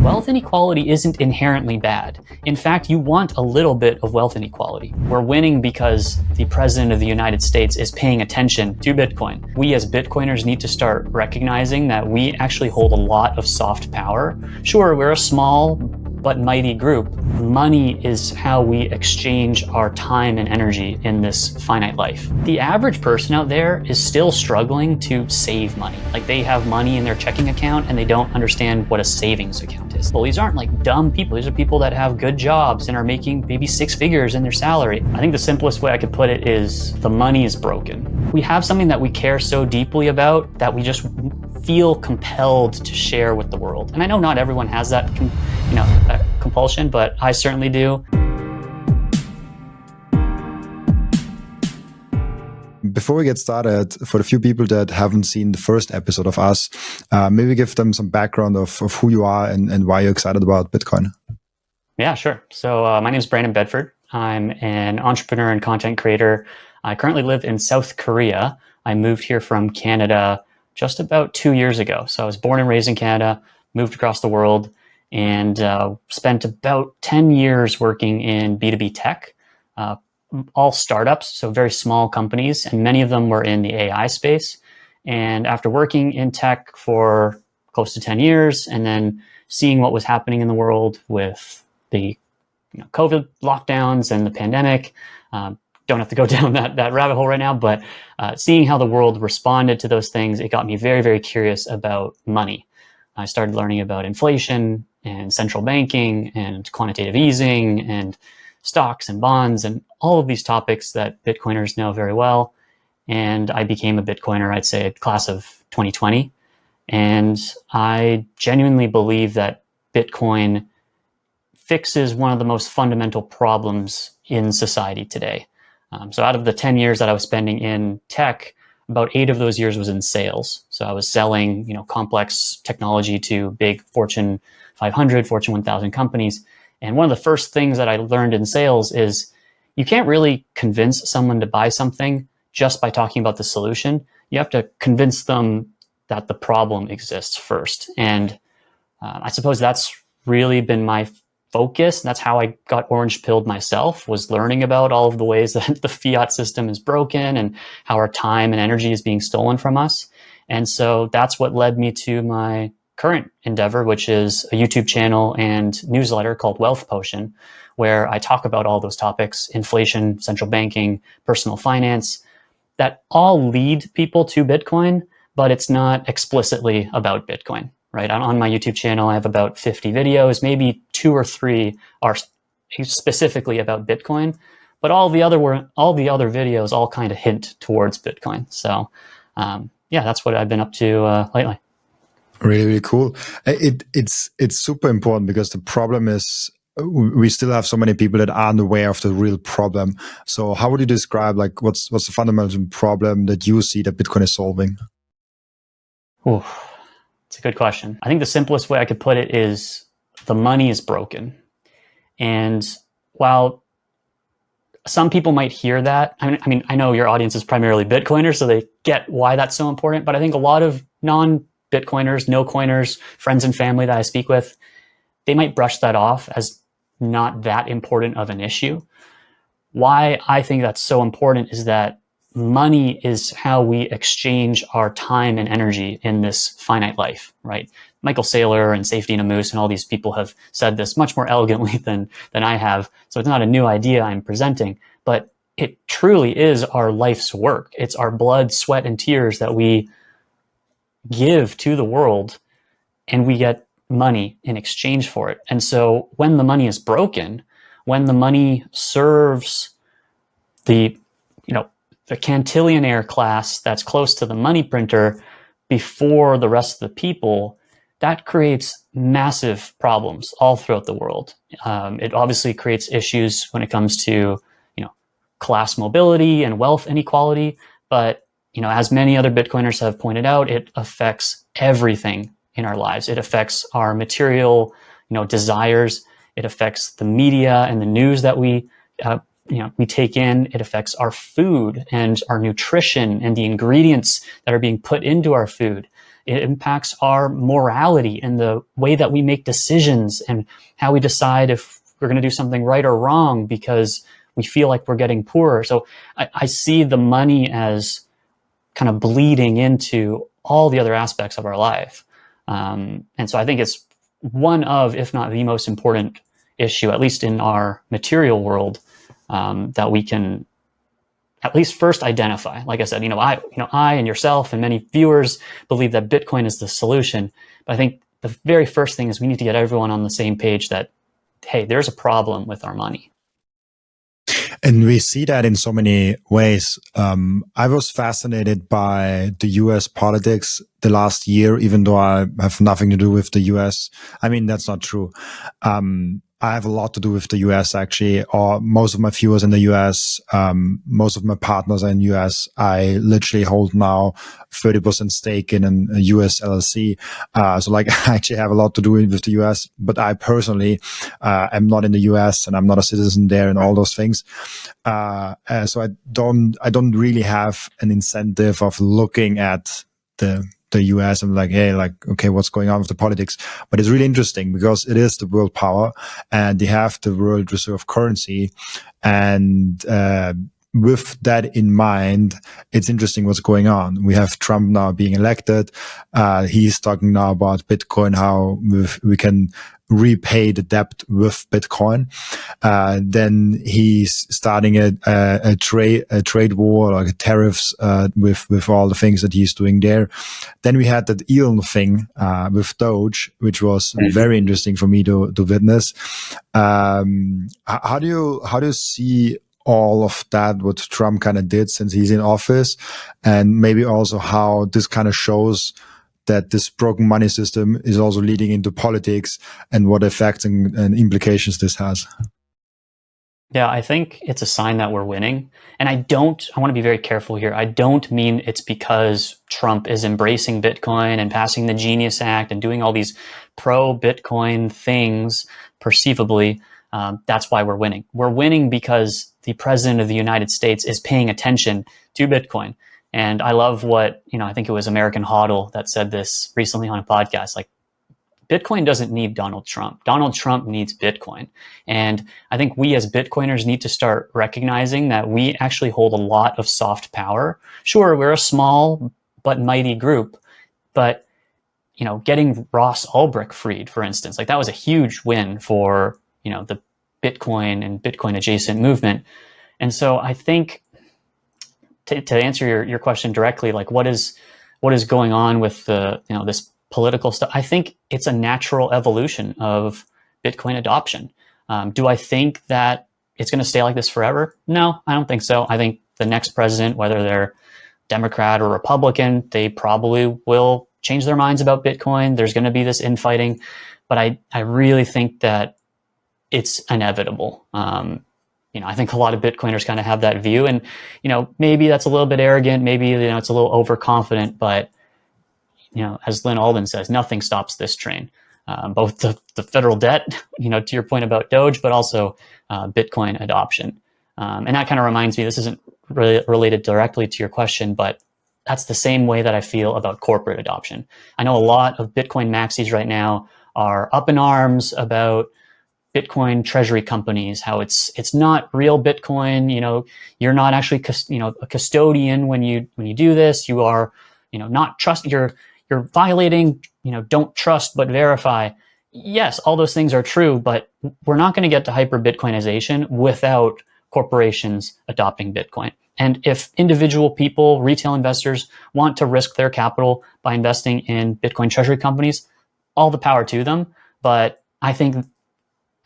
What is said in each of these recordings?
Wealth inequality isn't inherently bad. In fact, you want a little bit of wealth inequality. We're winning because the President of the United States is paying attention to Bitcoin. We as Bitcoiners need to start recognizing that we actually hold a lot of soft power. Sure, we're a small but mighty group. Money is how we exchange our time and energy in this finite life. The average person out there is still struggling to save money. Like, they have money in their checking account and they don't understand what a savings account is. Well, these aren't like dumb people. These are people that have good jobs and are making maybe 6 figures in their salary. I think the simplest way I could put it is the money is broken. We have something that we care so deeply about that we just feel compelled to share with the world. And I know not everyone has that, that compulsion, but I certainly do. Before we get started, for the few people that haven't seen the first episode of us, maybe give them some background of who you are and why you're excited about Bitcoin. Yeah, sure. So my name is Brandon Bedford. I'm an entrepreneur and content creator. I currently live in South Korea. I moved here from Canada just about 2 years ago. So I was born and raised in Canada, moved across the world, and spent about 10 years working in B2B tech, all startups, so very small companies, and many of them were in the AI space. And after working in tech for close to 10 years and then seeing what was happening in the world with the COVID lockdowns and the pandemic, don't have to go down that rabbit hole right now, but seeing how the world responded to those things, it got me very, very curious about money. I started learning about inflation and central banking and quantitative easing and stocks and bonds and all of these topics that Bitcoiners know very well. And I became a Bitcoiner, I'd say, class of 2020. And I genuinely believe that Bitcoin fixes one of the most fundamental problems in society today. So out of the 10 years that I was spending in tech, about 8 of those years was in sales. So I was selling, complex technology to big Fortune 500, Fortune 1000 companies. And one of the first things that I learned in sales is you can't really convince someone to buy something just by talking about the solution. You have to convince them that the problem exists first. And I suppose that's really been my focus. That's how I got orange pilled myself, was learning about all of the ways that the fiat system is broken and how our time and energy is being stolen from us. And so that's what led me to my current endeavor, which is a YouTube channel and newsletter called Wealth Potion, where I talk about all those topics: inflation, central banking, personal finance, that all lead people to Bitcoin, but it's not explicitly about Bitcoin. Right? On my YouTube channel, I have about 50 videos, maybe 2 or 3 are specifically about Bitcoin, but all the other videos all kind of hint towards Bitcoin. So that's what I've been up to lately. Really, really cool. It's super important because the problem is we still have so many people that aren't aware of the real problem. So how would you describe what's the fundamental problem that you see that Bitcoin is solving? Ooh. It's a good question. I think the simplest way I could put it is the money is broken. And while some people might hear that, I know your audience is primarily Bitcoiners, so they get why that's so important. But I think a lot of non-Bitcoiners, no-coiners, friends and family that I speak with, they might brush that off as not that important of an issue. Why I think that's so important is that money is how we exchange our time and energy in this finite life, right? Michael Seyr and Safety and a Moose and all these people have said this much more elegantly than I have. So it's not a new idea I'm presenting, but it truly is our life's work. It's our blood, sweat, and tears that we give to the world, and we get money in exchange for it. And so when the money is broken, when the money serves the cantillionaire class that's close to the money printer before the rest of the people, that creates massive problems all throughout the world. It obviously creates issues when it comes to, class mobility and wealth inequality. But, as many other Bitcoiners have pointed out, it affects everything in our lives. It affects our material, desires. It affects the media and the news that we take in. It affects our food and our nutrition and the ingredients that are being put into our food. It impacts our morality and the way that we make decisions and how we decide if we're going to do something right or wrong because we feel like we're getting poorer. So I see the money as kind of bleeding into all the other aspects of our life. And so I think it's one of, if not the most important issue, at least in our material world, that we can at least first identify. Like I said, I and yourself and many viewers believe that Bitcoin is the solution. But I think the very first thing is we need to get everyone on the same page that, hey, there's a problem with our money. And we see that in so many ways. I was fascinated by the US politics the last year, even though I have nothing to do with the US. I mean, that's not true. I have a lot to do with the US, actually, or most of my viewers in the US, most of my partners are in the US. I literally hold now 30% stake in a US LLC. So like I actually have a lot to do with the US, but I personally, am not in the US and I'm not a citizen there and all those things. So I don't really have an incentive of looking at the US and like, hey, like, okay, what's going on with the politics? But it's really interesting because it is the world power and they have the world reserve currency. And, with that in mind, it's interesting what's going on. We have Trump now being elected. He's talking now about Bitcoin, how we can repay the debt with Bitcoin. Then he's starting a trade war, like tariffs, with all the things that he's doing there. Then we had that Elon thing, with Doge, which was very interesting for me to witness. How do you see all of that, what Trump kind of did since he's in office, and maybe also how this kind of shows that this broken money system is also leading into politics and what effects and implications this has? Yeah, I think it's a sign that we're winning. And I want to be very careful here. I don't mean it's because Trump is embracing Bitcoin and passing the Genius Act and doing all these pro-Bitcoin things, perceivably. That's why we're winning. We're winning because the president of the United States is paying attention to Bitcoin. And I love what, I think it was American Hodl that said this recently on a podcast, like, Bitcoin doesn't need Donald Trump. Donald Trump needs Bitcoin. And I think we as Bitcoiners need to start recognizing that we actually hold a lot of soft power. Sure, we're a small but mighty group, but getting Ross Ulbricht freed, for instance, like that was a huge win for, the Bitcoin and Bitcoin adjacent movement. And so I think to answer your question directly, like what is going on with the, this political stuff, I think it's a natural evolution of Bitcoin adoption. Do I think that it's going to stay like this forever? No, I don't think so. I think the next president, whether they're Democrat or Republican, they probably will change their minds about Bitcoin. There's going to be this infighting, but I really think that it's inevitable. I think a lot of Bitcoiners kind of have that view, and maybe that's a little bit arrogant, maybe it's a little overconfident, but as Lynn Alden says, nothing stops this train. Both the federal debt, to your point about Doge, but also Bitcoin adoption. And that kind of reminds me, this isn't really related directly to your question, but that's the same way that I feel about corporate adoption. I know a lot of Bitcoin maxis right now are up in arms about Bitcoin treasury companies, how it's not real Bitcoin. You're not actually a custodian when you do this. You are not trust. You're violating. Don't trust but verify. Yes, all those things are true, but we're not going to get to hyper Bitcoinization without corporations adopting Bitcoin. And if individual people, retail investors, want to risk their capital by investing in Bitcoin treasury companies, all the power to them. But I think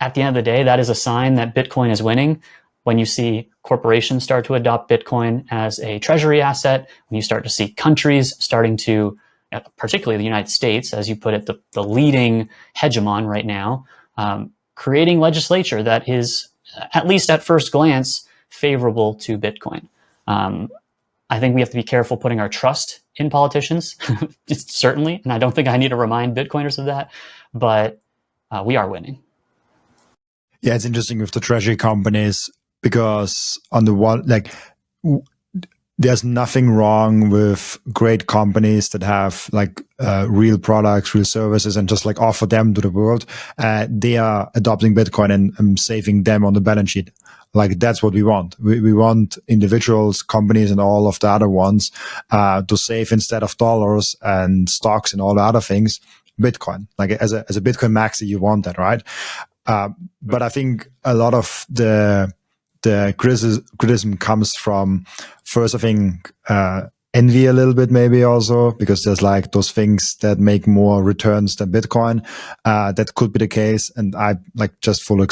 at the end of the day, that is a sign that Bitcoin is winning. When you see corporations start to adopt Bitcoin as a treasury asset, when you start to see countries starting to, particularly the United States, as you put it, the leading hegemon right now, creating legislature that is, at least at first glance, favorable to Bitcoin. I think we have to be careful putting our trust in politicians, certainly, and I don't think I need to remind Bitcoiners of that, but we are winning. Yeah, it's interesting with the treasury companies because on the one, like there's nothing wrong with great companies that have like real products, real services, and just like offer them to the world. They are adopting Bitcoin and saving them on the balance sheet. Like that's what we want. We want individuals, companies, and all of the other ones to save instead of dollars and stocks and all the other things, Bitcoin. Like as a Bitcoin maxi, you want that, right? But I think a lot of the criticism comes from first, I think, envy a little bit, maybe also because there's like those things that make more returns than Bitcoin. That could be the case. And I like just full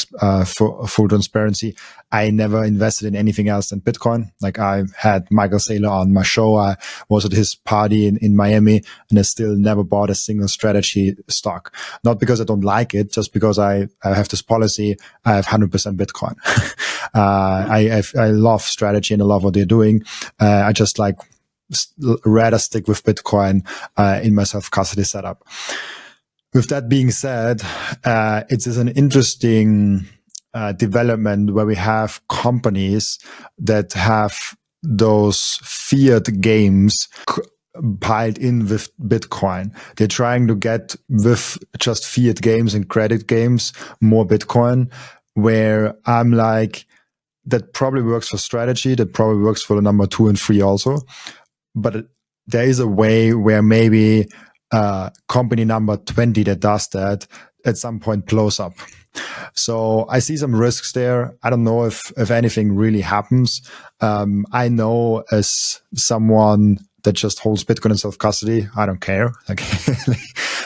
transparency. I never invested in anything else than Bitcoin. Like I had Michael Seyr on my show. I was at his party in Miami, and I still never bought a single strategy stock. Not because I don't like it, just because I have this policy. I have 100% Bitcoin. I love strategy and I love what they're doing. I just like rather stick with Bitcoin in my self-custody setup. With that being said, it is an interesting development where we have companies that have those fiat games piled in with Bitcoin. They're trying to get with just fiat games and credit games more Bitcoin, where I'm like, that probably works for strategy. That probably works for the number 2 and 3 also. But there is a way where maybe company number 20 that does that at some point blows up. So I see some risks there. I don't know if anything really happens. I know as someone that just holds Bitcoin in self-custody, I don't care. Like,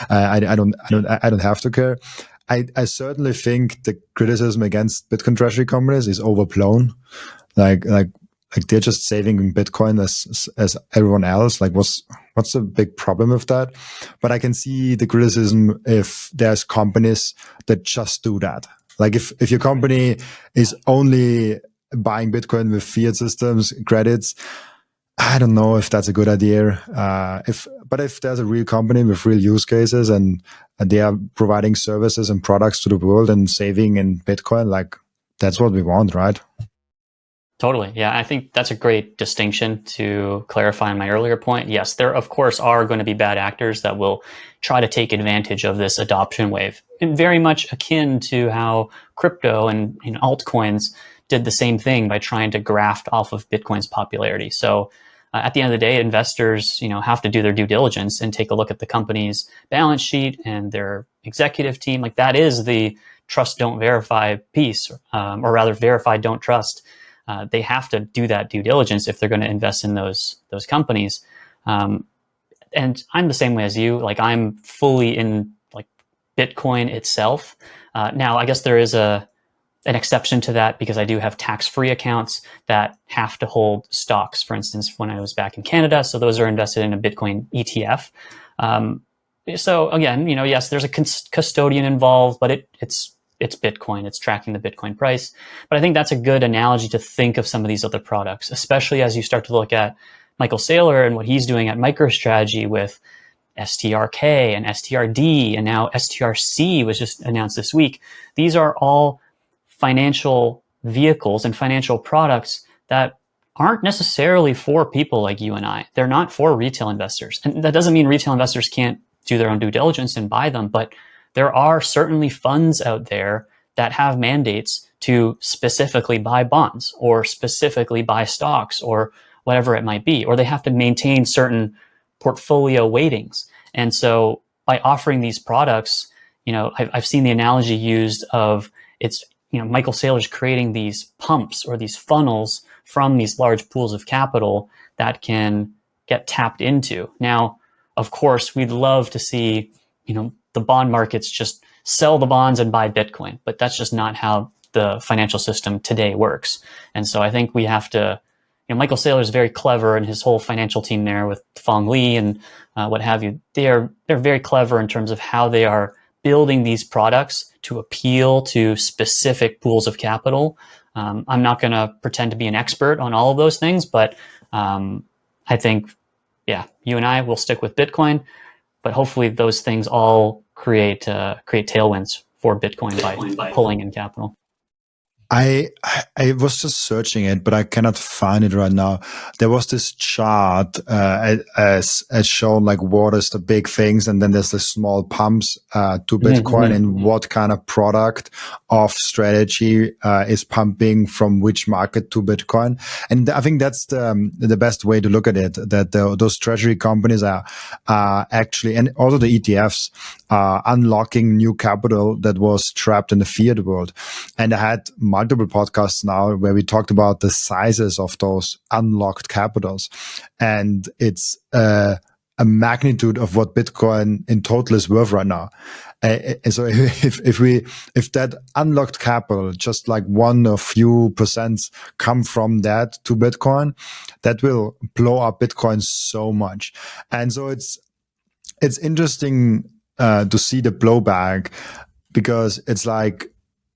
I don't have to care. I certainly think the criticism against Bitcoin treasury companies is overblown. Like they're just saving in Bitcoin as everyone else. Like what's the big problem with that? But I can see the criticism if there's companies that just do that. Like if your company is only buying Bitcoin with fiat systems, credits, I don't know if that's a good idea. But if there's a real company with real use cases and they are providing services and products to the world and saving in Bitcoin, like that's what we want, right? Totally. Yeah, I think that's a great distinction to clarify on my earlier point. Yes, there of course are going to be bad actors that will try to take advantage of this adoption wave, and very much akin to how crypto and altcoins did the same thing by trying to graft off of Bitcoin's popularity. So at the end of the day, investors, have to do their due diligence and take a look at the company's balance sheet and their executive team. Like that is the trust, don't verify piece, or rather verify, don't trust. They have to do that due diligence if they're going to invest in those companies. And I'm the same way as you. Like I'm fully in like Bitcoin itself. Now, I guess there is an exception to that because I do have tax-free accounts that have to hold stocks. For instance, when I was back in Canada, so those are invested in a Bitcoin ETF. So again, yes, there's a custodian involved, but it's Bitcoin. It's tracking the Bitcoin price. But I think that's a good analogy to think of some of these other products, especially as you start to look at Michael Seyr and what he's doing at Microstrategy with STRK and STRD, and now STRC was just announced this week. These are all financial vehicles and financial products that aren't necessarily for people like you and I. They're not for retail investors. And that doesn't mean retail investors can't do their own due diligence and buy them, but there are certainly funds out there that have mandates to specifically buy bonds or specifically buy stocks or whatever it might be, or they have to maintain certain portfolio weightings. And so by offering these products, I've seen the analogy used of it's, Michael Seyr is creating these pumps or these funnels from these large pools of capital that can get tapped into. Now, of course, we'd love to see, the bond markets just sell the bonds and buy Bitcoin, but that's just not how the financial system today works. And so I think we have to, Michael Seyr is very clever, and his whole financial team there with Fong Li and what have you. They're very clever in terms of how they are building these products to appeal to specific pools of capital. I'm not going to pretend to be an expert on all of those things, but I think, you and I will stick with Bitcoin, but hopefully those things all create tailwinds for Bitcoin by pulling in capital. I I was just searching it, but I cannot find it right now. There was this chart as shown, like what is the big things, and then there's the small pumps to Bitcoin, and what kind of product of strategy is pumping from which market to Bitcoin. And I think that's the best way to look at it. That those treasury companies are actually, and also the ETFs, are unlocking new capital that was trapped in the fiat world. And I had multiple podcasts now where we talked about the sizes of those unlocked capitals. And it's a magnitude of what Bitcoin in total is worth right now. So if that unlocked capital, just like one or few percents come from that to Bitcoin, that will blow up Bitcoin so much. And so it's interesting to see the blowback, because it's like,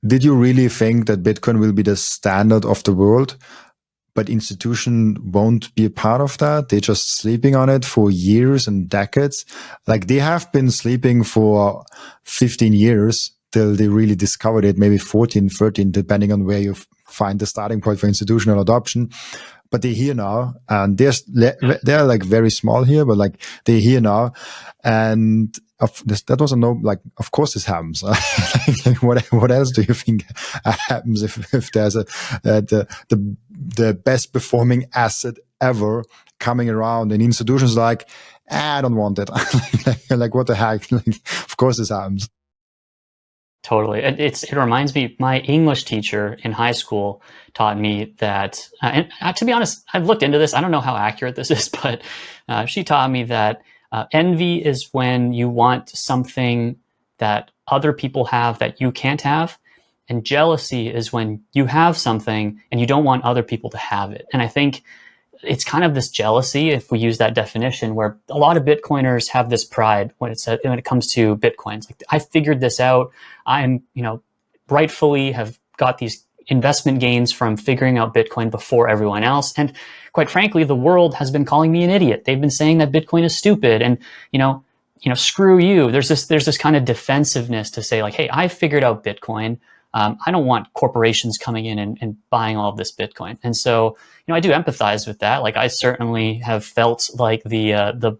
did you really think that Bitcoin will be the standard of the world, but institution won't be a part of that? They're just sleeping on it for years and decades. Like they have been sleeping for 15 years till they really discovered it, maybe 14, 13, depending on where you find the starting point for institutional adoption. But they're here now, and they're like very small here, but like they're here now. And that was a no, like, of course this happens. Like, what else do you think happens if there's the best performing asset ever coming around, and institutions like, I don't want it. Like, what the heck? Like, of course this happens. Totally. It reminds me, my English teacher in high school taught me that, and to be honest, I've looked into this. I don't know how accurate this is, but she taught me that envy is when you want something that other people have that you can't have. And jealousy is when you have something and you don't want other people to have it. And I think it's kind of this jealousy, if we use that definition, where a lot of Bitcoiners have this pride when it comes to Bitcoins. Like, I figured this out. I'm, rightfully have got these investment gains from figuring out Bitcoin before everyone else. And quite frankly, the world has been calling me an idiot. They've been saying that Bitcoin is stupid and, screw you. There's this kind of defensiveness to say, like, hey, I figured out Bitcoin. I don't want corporations coming in and buying all of this Bitcoin. And so, I do empathize with that. Like, I certainly have felt like the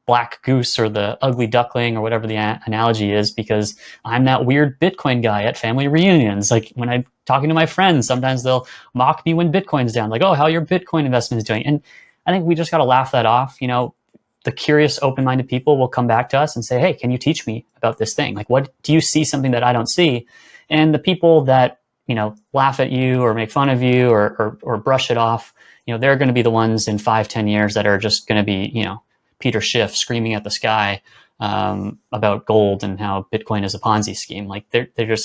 black goose or the ugly duckling or whatever the analogy is, because I'm that weird Bitcoin guy at family reunions. Like, when I'm talking to my friends, sometimes they'll mock me when Bitcoin's down. Like, oh, how your Bitcoin investment is doing. And I think we just got to laugh that off. The curious, open-minded people will come back to us and say, hey, can you teach me about this thing? Like, what do you see something that I don't see? And the people that, laugh at you or make fun of you or brush it off, they're going to be the ones in 5-10 years that are just going to be, Peter Schiff screaming at the sky about gold and how Bitcoin is a Ponzi scheme. Like, they're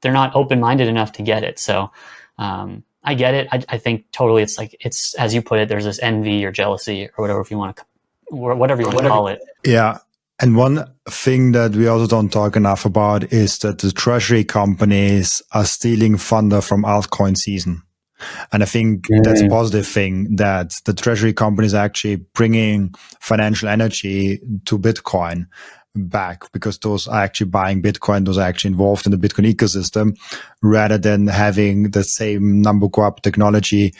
not open-minded enough to get it. So I get it. I think totally it's as you put it, there's this envy or jealousy or whatever you want to call it. Yeah. And one thing that we also don't talk enough about is that the treasury companies are stealing thunder from altcoin season. And I think that's a positive thing, that the treasury companies are actually bringing financial energy to Bitcoin back, because those are actually buying Bitcoin. Those are actually involved in the Bitcoin ecosystem, rather than having the same number co-op technology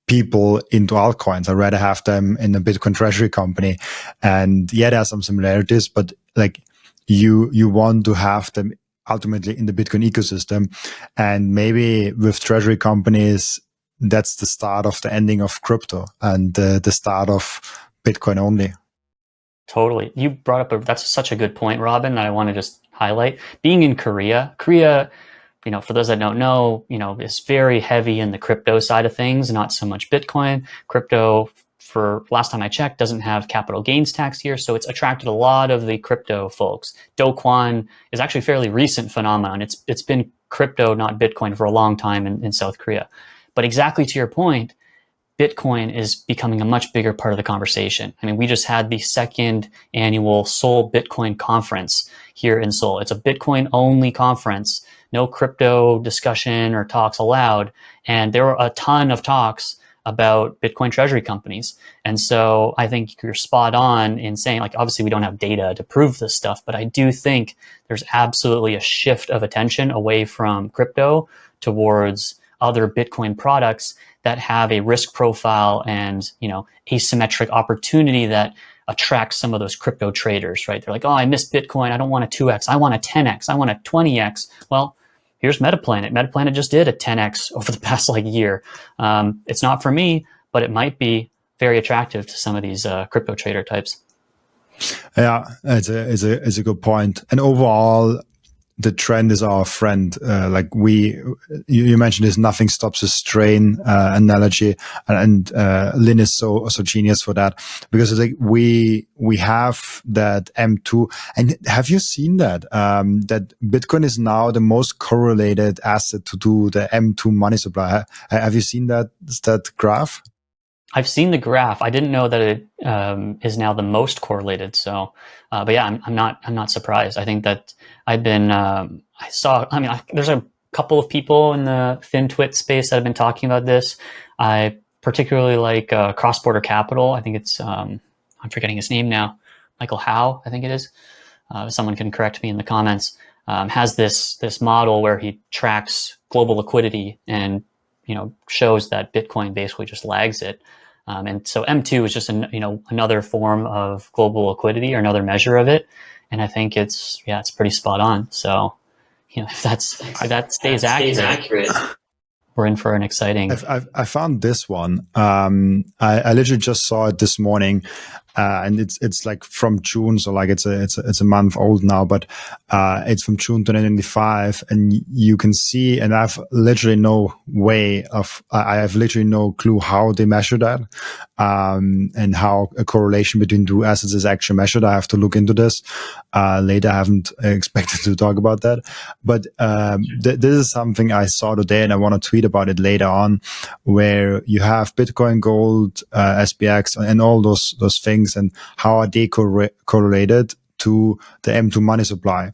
people into altcoins. I'd rather have them in a Bitcoin treasury company. And yeah, there are some similarities, but like you want to have them ultimately in the Bitcoin ecosystem. And maybe with treasury companies, that's the start of the ending of crypto and the start of Bitcoin only. Totally. You brought up that's such a good point, Robin, that I want to just highlight. Being in Korea, for those that don't know, is very heavy in the crypto side of things, not so much Bitcoin. Crypto, for last time I checked, doesn't have capital gains tax here, so it's attracted a lot of the crypto folks. Do Kwon is actually a fairly recent phenomenon. It's been crypto, not Bitcoin, for a long time in South Korea. But exactly to your point, Bitcoin is becoming a much bigger part of the conversation. I mean, we just had the second annual Seoul Bitcoin conference here in Seoul. It's a Bitcoin only conference, no crypto discussion or talks allowed. And there were a ton of talks about Bitcoin treasury companies. And so I think you're spot on in saying, like, obviously we don't have data to prove this stuff, but I do think there's absolutely a shift of attention away from crypto towards other Bitcoin products that have a risk profile and, asymmetric opportunity that attracts some of those crypto traders, right? They're like, oh, I missed Bitcoin. I don't want a 2x. I want a 10x. I want a 20x. Well, here's Metaplanet. Metaplanet just did a 10x over the past year. It's not for me, but it might be very attractive to some of these crypto trader types. Yeah, it's a good point. And overall, the trend is our friend. You mentioned this nothing stops a strain analogy, and Lynn is so genius for that, because it's like we have that M2. And have you seen that that Bitcoin is now the most correlated asset to do the M2 money supply? Have you seen that graph? I've seen the graph. I didn't know that it is now the most correlated. So, but yeah, I'm not surprised. I think that I've been, there's a couple of people in the FinTwit space that have been talking about this. I particularly like Cross Border Capital. I think it's, I'm forgetting his name now. Michael Howe, I think it is. Someone can correct me in the comments. Has this model where he tracks global liquidity and shows that Bitcoin basically just lags it. And so M2 is just another form of global liquidity, or another measure of it. And I think it's pretty spot on. So, if that stays accurate, we're in for an exciting. I found this one. I literally just saw it this morning, and it's like from June, so like it's a month old now, but it's from June 2025, and you can see, and I have literally no clue how they measure that, and how a correlation between two assets is actually measured. I have to look into this later. I haven't expected to talk about that, but this is something I saw today, and I want to tweet about it later on, where you have Bitcoin, gold, SPX, and all those things, and how are they correlated to the M2 money supply.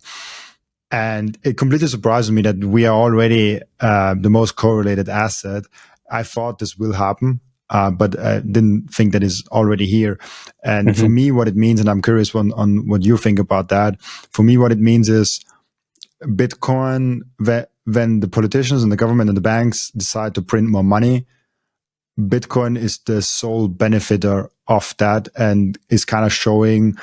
And it completely surprises me that we are already the most correlated asset. I thought this will happen, but I didn't think that is already here. And for me, what it means, and I'm curious on what you think about that, for me, what it means is Bitcoin, when the politicians and the government and the banks decide to print more money, Bitcoin is the sole benefiter of that, and is kind of showing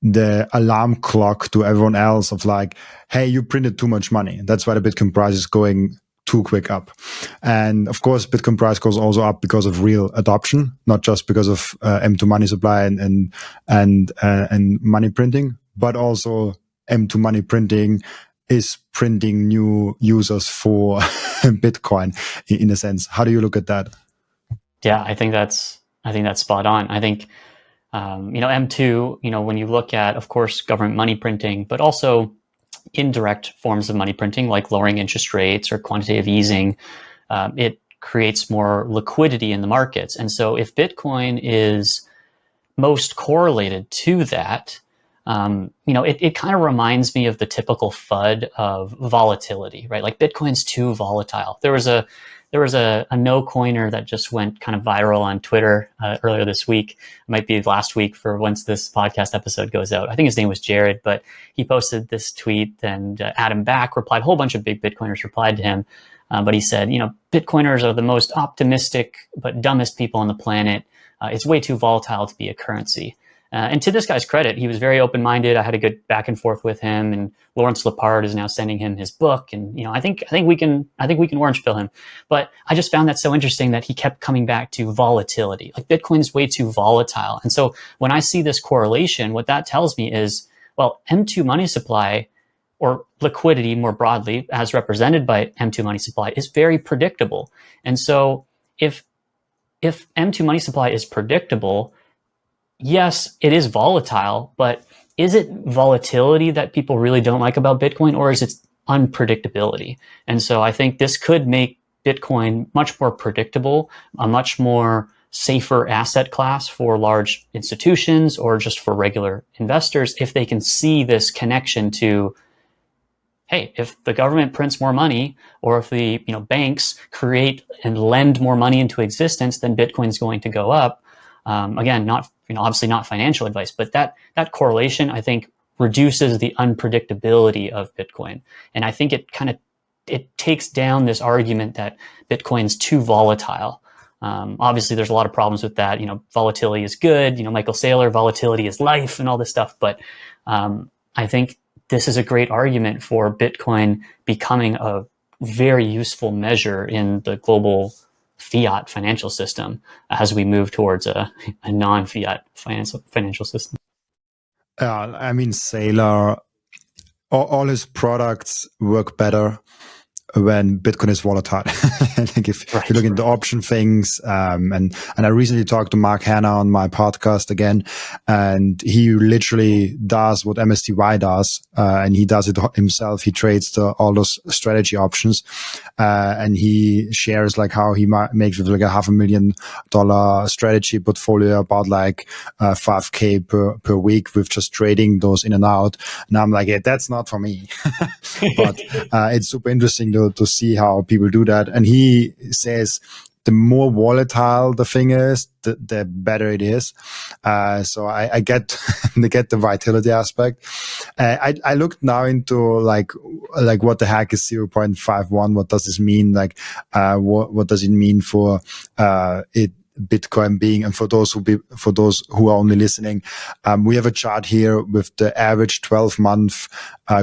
the alarm clock to everyone else of like, hey, you printed too much money. That's why the Bitcoin price is going too quick up. And of course, Bitcoin price goes also up because of real adoption, not just because of M2 money supply and money printing, but also M2 money printing is printing new users for Bitcoin in a sense. How do you look at that? Yeah, I think that's spot on. I think, M2, when you look at, of course, government money printing, but also indirect forms of money printing, like lowering interest rates or quantitative easing, it creates more liquidity in the markets. And so if Bitcoin is most correlated to that, it kind of reminds me of the typical FUD of volatility, right? Like Bitcoin's too volatile. There was a no coiner that just went kind of viral on Twitter earlier this week. It might be last week for once this podcast episode goes out. I think his name was Jared, but he posted this tweet, and Adam Back replied. A whole bunch of big Bitcoiners replied to him, but he said, Bitcoiners are the most optimistic but dumbest people on the planet. It's way too volatile to be a currency. And to this guy's credit, he was very open-minded. I had a good back and forth with him, and Lawrence Lepard is now sending him his book. And I think we can orange pill him. But I just found that so interesting that he kept coming back to volatility. Like Bitcoin's way too volatile. And so when I see this correlation, what that tells me is, well, M2 money supply, or liquidity more broadly, as represented by M2 money supply, is very predictable. And so if M2 money supply is predictable, yes, it is volatile, but is it volatility that people really don't like about Bitcoin, or is it unpredictability? And so I think this could make Bitcoin much more predictable, a much more safer asset class for large institutions or just for regular investors, if they can see this connection to, hey, if the government prints more money, or if the banks create and lend more money into existence, then Bitcoin's going to go up. Again, not obviously not financial advice, but that correlation, I think, reduces the unpredictability of Bitcoin, and I think it kind of it takes down this argument that Bitcoin's too volatile. Obviously, there's a lot of problems with that. Volatility is good. Michael Saylor, volatility is life, and all this stuff. But I think this is a great argument for Bitcoin becoming a very useful measure in the global fiat financial system as we move towards a non-fiat financial system. I mean, Saylor, all his products work better when Bitcoin is volatile. Like if you look into option things, and I recently talked to Mark Hanna on my podcast again, and he literally does what MSTY does, and he does it himself. He trades all those strategy options, and he shares like how he makes with like a $500,000 strategy portfolio about like $5,000 per week with just trading those in and out. And I'm like, that's not for me. But it's super interesting to see how people do that. And he says the more volatile the thing is, the better it is. So I get the vitality aspect. I looked now into like what the heck is 0.51? What does this mean? Like what does it mean for Bitcoin being, and for those who are only listening, we have a chart here with the average 12-month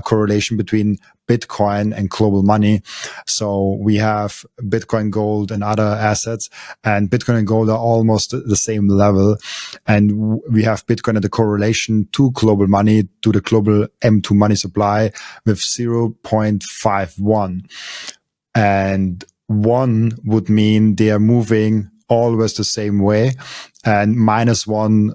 correlation between Bitcoin and global money. So we have Bitcoin, gold, and other assets, and Bitcoin and gold are almost the same level. And we have Bitcoin at the correlation to global money, to the global M2 money supply, with 0.51. And 1 would mean they are moving always the same way, and -1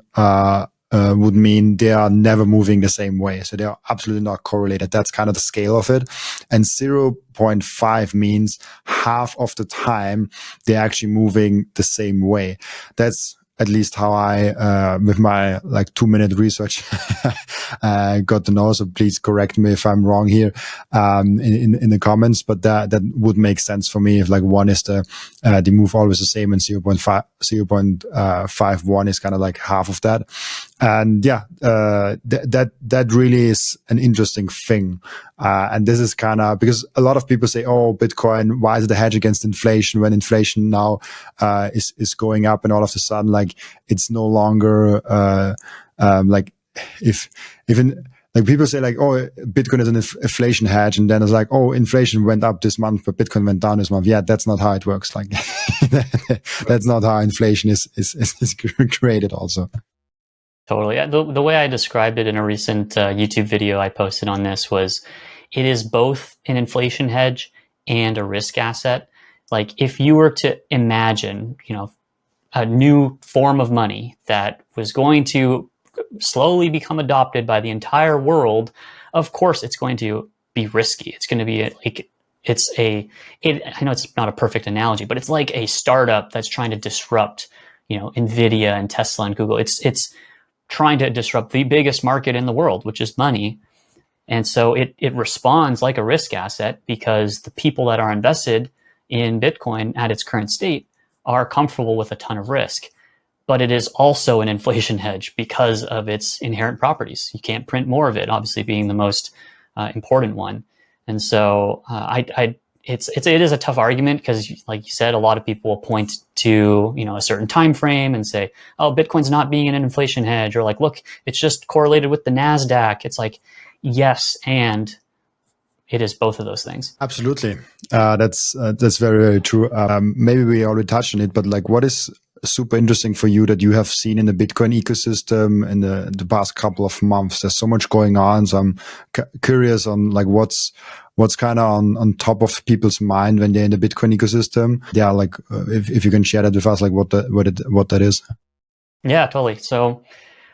would mean they are never moving the same way. So they are absolutely not correlated. That's kind of the scale of it. And 0.5 means half of the time they're actually moving the same way. That's at least how I, with my like 2-minute research, got to know. So please correct me if I'm wrong here, in the comments. But that would make sense for me if like 1 is they move always the same, and 0.51 is kind of like half of that. And yeah, that really is an interesting thing. And this is kind of because a lot of people say, oh, Bitcoin, why is it a hedge against inflation when inflation now is going up, and all of a sudden like it's no longer like like people say like, oh, Bitcoin is an inflation hedge, and then it's like, oh, inflation went up this month, but Bitcoin went down this month. Yeah, that's not how it works. Like that's not how inflation is created also. Totally. The way I described it in a recent YouTube video I posted on this was, it is both an inflation hedge and a risk asset. Like if you were to imagine, a new form of money that was going to slowly become adopted by the entire world, of course it's going to be risky. It's going to be like, I know it's not a perfect analogy, but it's like a startup that's trying to disrupt, NVIDIA and Tesla and Google. It's trying to disrupt the biggest market in the world, which is money. And so it responds like a risk asset because the people that are invested in Bitcoin at its current state are comfortable with a ton of risk. But it is also an inflation hedge because of its inherent properties. You can't print more of it, obviously being the most important one. And so it is a tough argument because, like you said, a lot of people will point to a certain time frame and say, oh, Bitcoin's not being an inflation hedge, or like, look, it's just correlated with the NASDAQ. It's like, yes, and it is both of those things. Absolutely, that's very, very true. Maybe we already touched on it, but like, what is super interesting for you that you have seen in the Bitcoin ecosystem in the past couple of months? There's so much going on, so I'm curious on like what's kind of on top of people's mind when they're in the Bitcoin ecosystem. Yeah, like if you can share that with us, like what that is. Yeah, totally. So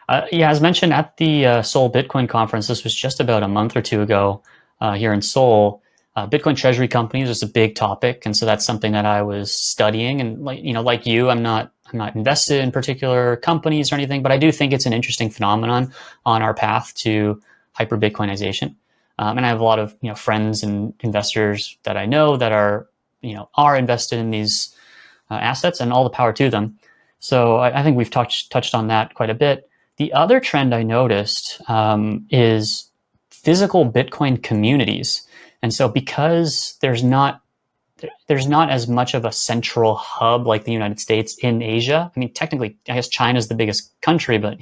as mentioned at the Seoul Bitcoin conference, this was just about a month or two ago here in Seoul. Bitcoin Treasury companies is a big topic, and so that's something that I was studying. And like you, I'm not invested in particular companies or anything, but I do think it's an interesting phenomenon on our path to hyper Bitcoinization. And I have a lot of friends and investors that I know that are invested in these assets, and all the power to them. So I think we've touched on that quite a bit. The other trend I noticed is physical Bitcoin communities. And so because there's not as much of a central hub like the United States in Asia. I mean, technically, I guess China is the biggest country, but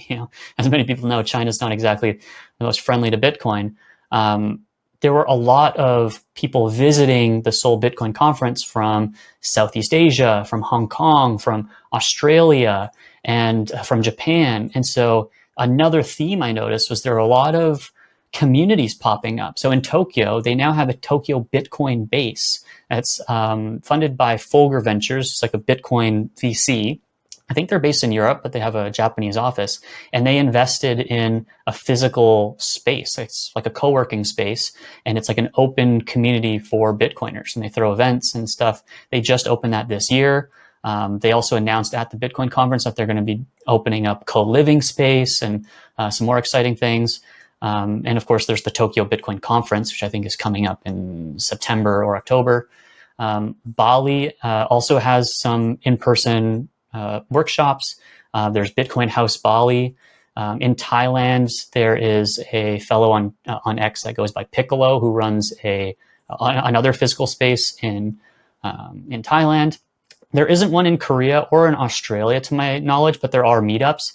as many people know, China is not exactly the most friendly to Bitcoin. There were a lot of people visiting the Seoul Bitcoin conference from Southeast Asia, from Hong Kong, from Australia, and from Japan. And so another theme I noticed was there were a lot of communities popping up. So in Tokyo, they now have a Tokyo Bitcoin base. It's funded by Folger Ventures. It's like a Bitcoin VC. I think they're based in Europe, but they have a Japanese office. And they invested in a physical space. It's like a co-working space. And it's like an open community for Bitcoiners. And they throw events and stuff. They just opened that this year. They also announced at the Bitcoin conference that they're going to be opening up co-living space and some more exciting things. And of course, there's the Tokyo Bitcoin Conference, which I think is coming up in September or October. Bali also has some in-person workshops. There's Bitcoin House Bali. In Thailand, there is a fellow on X that goes by Piccolo who runs another physical space in Thailand. There isn't one in Korea or in Australia, to my knowledge, but there are meetups.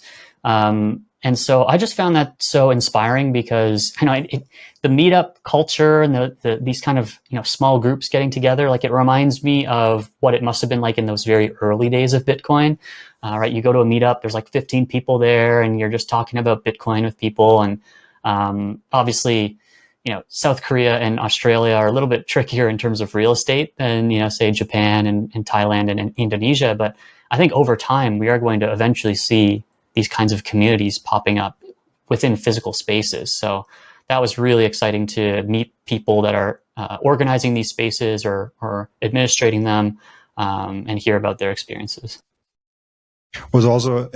And so I just found that so inspiring because the meetup culture and these kind of small groups getting together, like it reminds me of what it must have been like in those very early days of Bitcoin. Right, you go to a meetup, there's like 15 people there, and you're just talking about Bitcoin with people. And obviously, South Korea and Australia are a little bit trickier in terms of real estate than say Japan and Thailand and Indonesia. But I think over time we are going to eventually see these kinds of communities popping up within physical spaces. So that was really exciting to meet people that are organizing these spaces or administrating them and hear about their experiences. Was also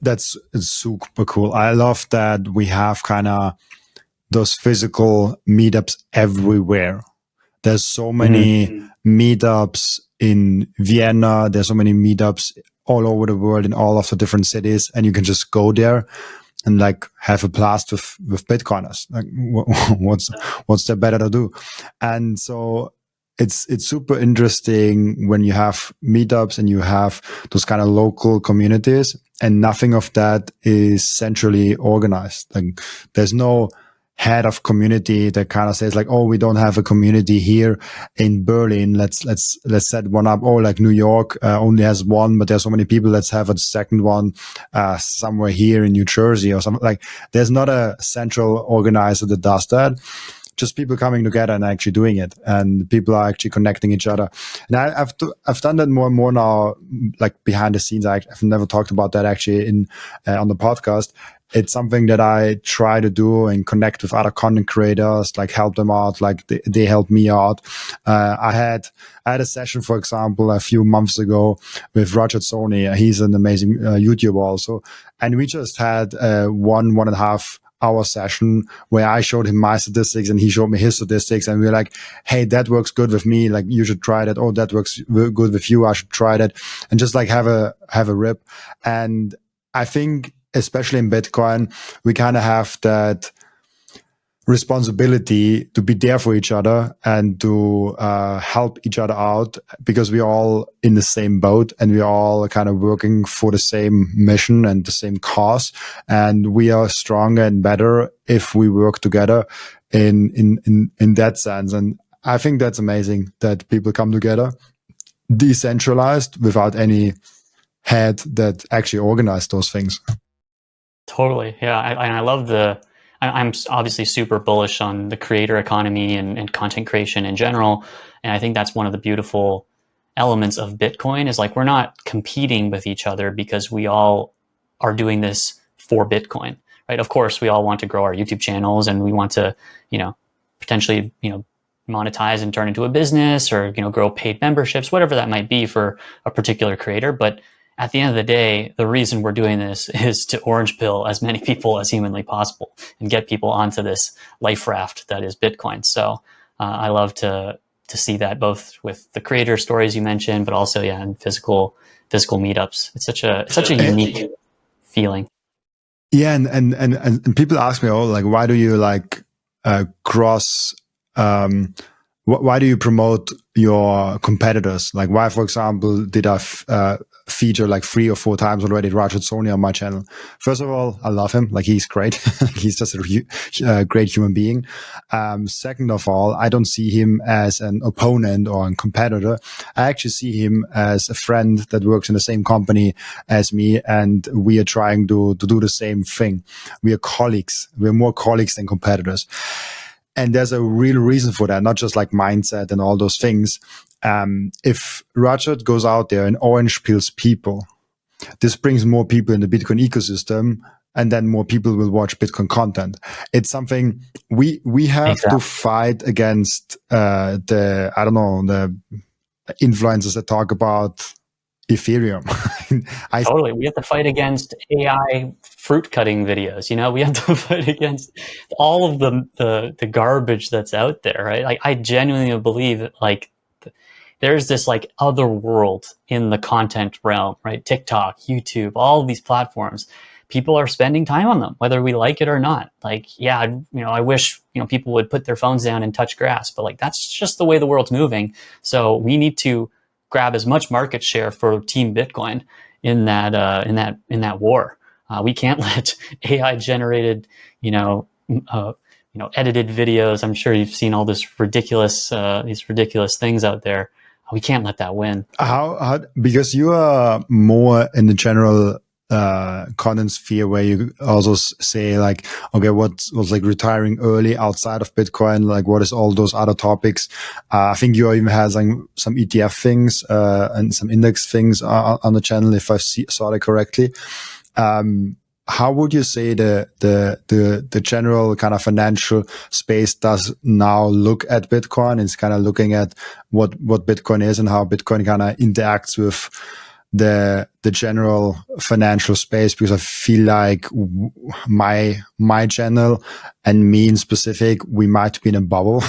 that's super cool. I love that we have kind of those physical meetups everywhere. There's so many meetups in Vienna. There's so many meetups all over the world in all of the different cities, and you can just go there and like have a blast with Bitcoiners. Like, what's there better to do? And so it's super interesting when you have meetups and you have those kind of local communities, and nothing of that is centrally organized. Like, there's no head of community that kind of says like, oh, we don't have a community here in Berlin. Let's set one up. Oh, like New York only has one, but there's so many people. Let's have a second one somewhere here in New Jersey or something. Like, there's not a central organizer that does that. Just people coming together and actually doing it, and people are actually connecting each other. And I've done that more and more now, like behind the scenes. I've never talked about that actually on the podcast. It's something that I try to do and connect with other content creators, like help them out, like they help me out. I had a session, for example, a few months ago with Roger Sony. He's an amazing YouTuber also. And we just had 1.5 hour session where I showed him my statistics and he showed me his statistics, and we were like, hey, that works good with me, like you should try that. Oh, that works good with you, I should try that. And just like have a rip. And I think especially in Bitcoin, we kind of have that responsibility to be there for each other and to help each other out, because we're all in the same boat and we're all kind of working for the same mission and the same cause. And we are stronger and better if we work together in that sense. And I think that's amazing that people come together decentralized without any head that actually organized those things. Totally. Yeah. I love I'm obviously super bullish on the creator economy and content creation in general. And I think that's one of the beautiful elements of Bitcoin is like, we're not competing with each other because we all are doing this for Bitcoin, right? Of course, we all want to grow our YouTube channels and we want to, potentially, monetize and turn into a business or, grow paid memberships, whatever that might be for a particular creator. But at the end of the day, the reason we're doing this is to orange pill as many people as humanly possible and get people onto this life raft that is Bitcoin. So I love to see that both with the creator stories you mentioned, but also in physical meetups. It's such a unique feeling. Yeah, and people ask me, oh, like, why do you like cross why do you promote your competitors? Like why, for example, did I feature like 3 or 4 times already Rajat Soni on my channel? First of all, I love him. Like he's great. He's just a great human being. Second of all, I don't see him as an opponent or a competitor. I actually see him as a friend that works in the same company as me, and we are trying to do the same thing. We are colleagues. We're more colleagues than competitors. And there's a real reason for that, not just like mindset and all those things. If Rajat goes out there and orange pills people, this brings more people in the Bitcoin ecosystem, and then more people will watch Bitcoin content. It's something we have to fight against the influencers that talk about Ethereum. Totally. We have to fight against AI fruit cutting videos. We have to fight against all of the garbage that's out there, right? Like I genuinely believe like there's this like other world in the content realm, right? TikTok, YouTube, all of these platforms. People are spending time on them, whether we like it or not. Like, yeah, I wish, people would put their phones down and touch grass, but like, that's just the way the world's moving. So we need to grab as much market share for Team Bitcoin in that war. We can't let AI generated, edited videos. I'm sure you've seen all these ridiculous things out there. We can't let that win. How because you are more in the general content sphere, where you also say like, okay, what was like retiring early outside of Bitcoin? Like, what is all those other topics? I think you even had like, some ETF things and some index things on the channel, if I saw that correctly. How would you say the general kind of financial space does now look at Bitcoin? It's kind of looking at what Bitcoin is and how Bitcoin kind of interacts with the general financial space, because I feel like my channel and me in specific, we might be in a bubble.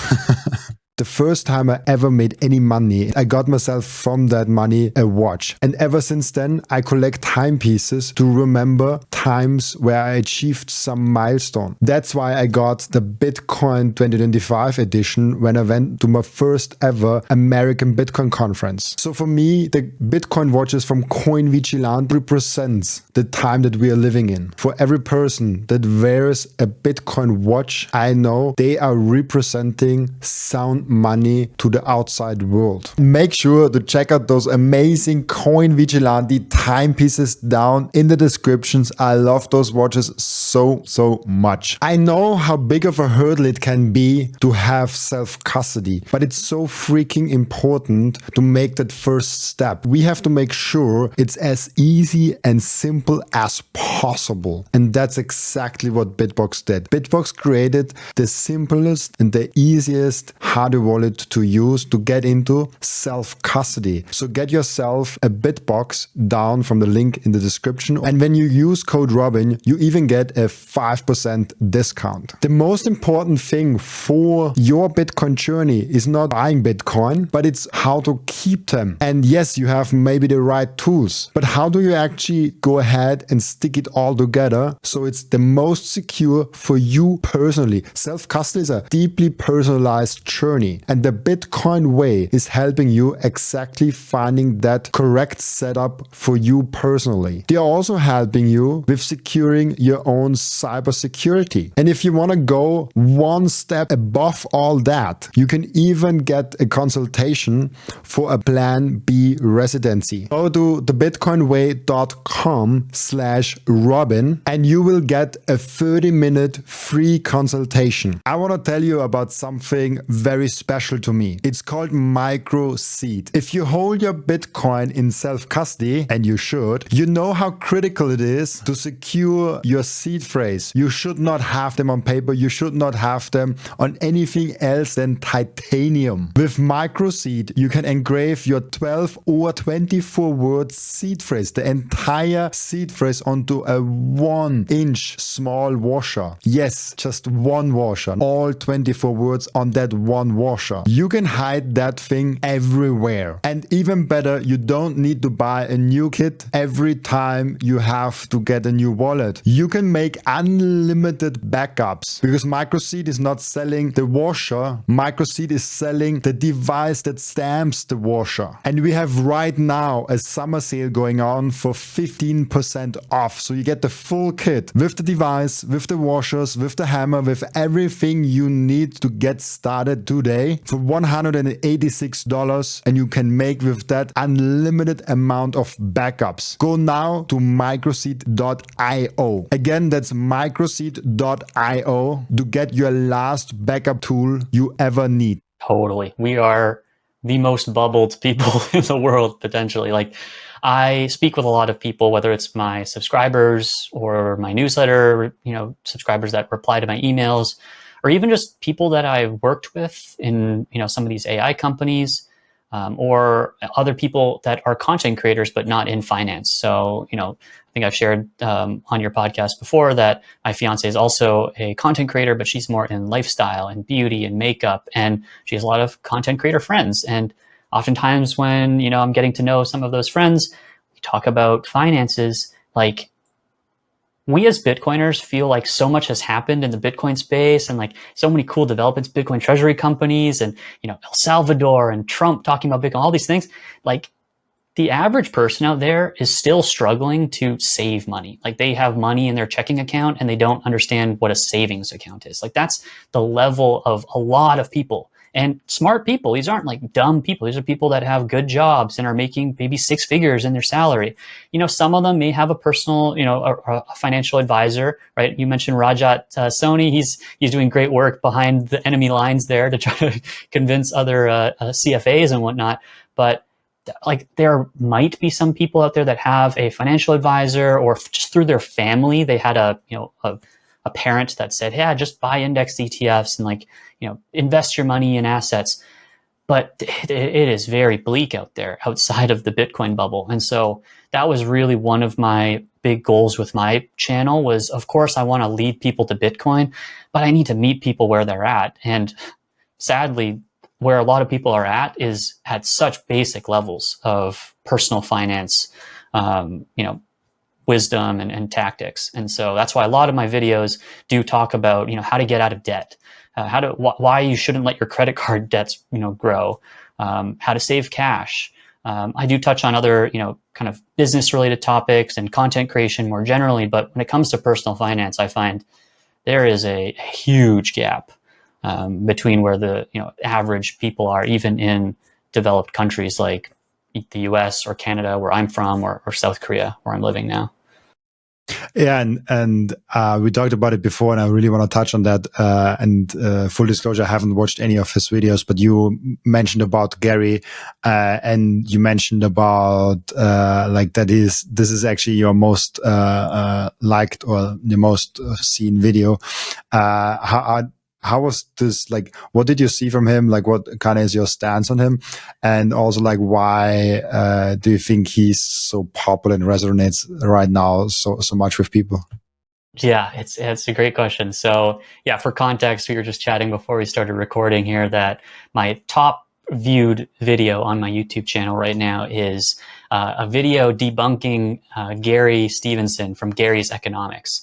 The first time I ever made any money, I got myself from that money a watch. And ever since then, I collect timepieces to remember times where I achieved some milestone. That's why I got the Bitcoin 2025 edition when I went to my first ever American Bitcoin conference. So for me, the Bitcoin watches from Coin Vigilante represents the time that we are living in. For every person that wears a Bitcoin watch, I know they are representing sound money to the outside world. Make sure to check out those amazing Coin Vigilante timepieces down in the descriptions. I love those watches so much. I know how big of a hurdle it can be to have self-custody, but it's so freaking important to make that first step. We have to make sure it's as easy and simple as possible. And that's exactly what BitBox did. BitBox created the simplest and the easiest hardware wallet to use to get into self-custody. So get yourself a BitBox down from the link in the description. And when you use code Robin, you even get a 5% discount. The most important thing for your Bitcoin journey is not buying Bitcoin, but it's how to keep them. And yes, you have maybe the right tools, but how do you actually go ahead and stick it all together so it's the most secure for you personally? Self-custody is a deeply personalized journey, and the Bitcoin way is helping you exactly finding that correct setup for you personally. They are also helping you with securing your own cybersecurity. And if you want to go one step above all that, you can even get a consultation for a Plan B residency. Go to thebitcoinway.com/Robin and you will get a 30-minute free consultation. I want to tell you about something very special to me. It's called Microseed. If you hold your Bitcoin in self-custody, and you should, you know how critical it is to secure your seed phrase. You should not have them on paper. You should not have them on anything else than titanium. With Microseed, you can engrave your 12 or 24 word seed phrase, the entire seed phrase, onto a 1-inch small washer. Yes, just one washer. All 24 words on that one washer. You can hide that thing everywhere. And even better, you don't need to buy a new kit every time you have to get a new wallet. You can make unlimited backups because Microseed is not selling the washer. Microseed is selling the device that stamps the washer. And we have right now a summer sale going on for 15% off. So you get the full kit with the device, with the washers, with the hammer, with everything you need to get started today for $186. And you can make with that unlimited amount of backups. Go now to microseed.io. Again, that's microseed.io to get your last backup tool you ever need. Totally. We are the most bubbled people in the world, potentially. Like, I speak with a lot of people, whether it's my subscribers or my newsletter, subscribers that reply to my emails, or even just people that I've worked with in, some of these AI companies, or other people that are content creators, but not in finance. So, I think I've shared on your podcast before that my fiance is also a content creator, but she's more in lifestyle and beauty and makeup. And she has a lot of content creator friends. And oftentimes when, I'm getting to know some of those friends, we talk about finances. Like, we as Bitcoiners feel like so much has happened in the Bitcoin space and like so many cool developments, Bitcoin Treasury companies and, El Salvador and Trump talking about Bitcoin, all these things. Like, the average person out there is still struggling to save money. Like, they have money in their checking account and they don't understand what a savings account is. Like, that's the level of a lot of people. And smart people. These aren't like dumb people. These are people that have good jobs and are making maybe 6 figures in their salary. Some of them may have a personal, a financial advisor, right? You mentioned Rajat Soni. He's doing great work behind the enemy lines there to try to convince other CFAs and whatnot. But like, there might be some people out there that have a financial advisor, or just through their family, they had a parent that said, "Yeah, just buy index ETFs and invest your money in assets." But it is very bleak out there outside of the Bitcoin bubble. And so that was really one of my big goals with my channel was, of course, I want to lead people to Bitcoin, but I need to meet people where they're at. And sadly, where a lot of people are at is at such basic levels of personal finance, wisdom and tactics. And so that's why a lot of my videos do talk about, how to get out of debt, why you shouldn't let your credit card debts, grow, how to save cash. I do touch on other, kind of business related topics and content creation more generally. But when it comes to personal finance, I find there is a huge gap between where the average people are, even in developed countries like the US or Canada, where I'm from, or South Korea, where I'm living now. Yeah, and we talked about it before, and I really want to touch on that. Full disclosure, I haven't watched any of his videos, but you mentioned about Gary, and you mentioned about this is actually your most liked or the most seen video. How was this, like, what did you see from him? Like, what kind of is your stance on him? And also, like, why do you think he's so popular and resonates right now so much with people? Yeah, it's a great question. So yeah, for context, we were just chatting before we started recording here that my top viewed video on my YouTube channel right now is a video debunking Gary Stevenson from Gary's Economics.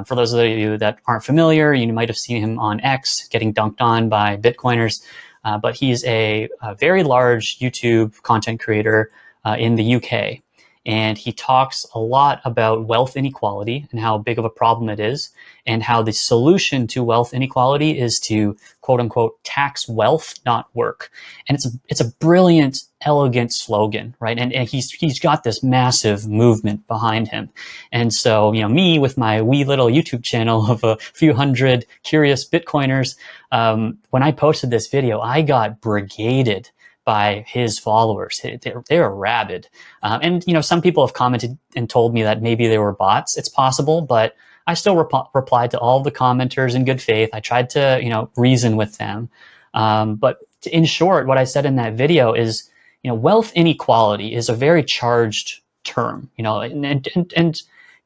For those of you that aren't familiar, you might have seen him on X getting dunked on by Bitcoiners, but he's a very large YouTube content creator in the UK. And he talks a lot about wealth inequality and how big of a problem it is, and how the solution to wealth inequality is to, quote unquote, tax wealth, not work. And it's a brilliant, elegant slogan, right? And he's got this massive movement behind him. And so, me with my wee little YouTube channel of a few hundred curious Bitcoiners, when I posted this video, I got brigaded by his followers. They're rabid. And, some people have commented and told me that maybe they were bots. It's possible, but I still replied to all the commenters in good faith. I tried to, reason with them. But in short, what I said in that video is, wealth inequality is a very charged term, and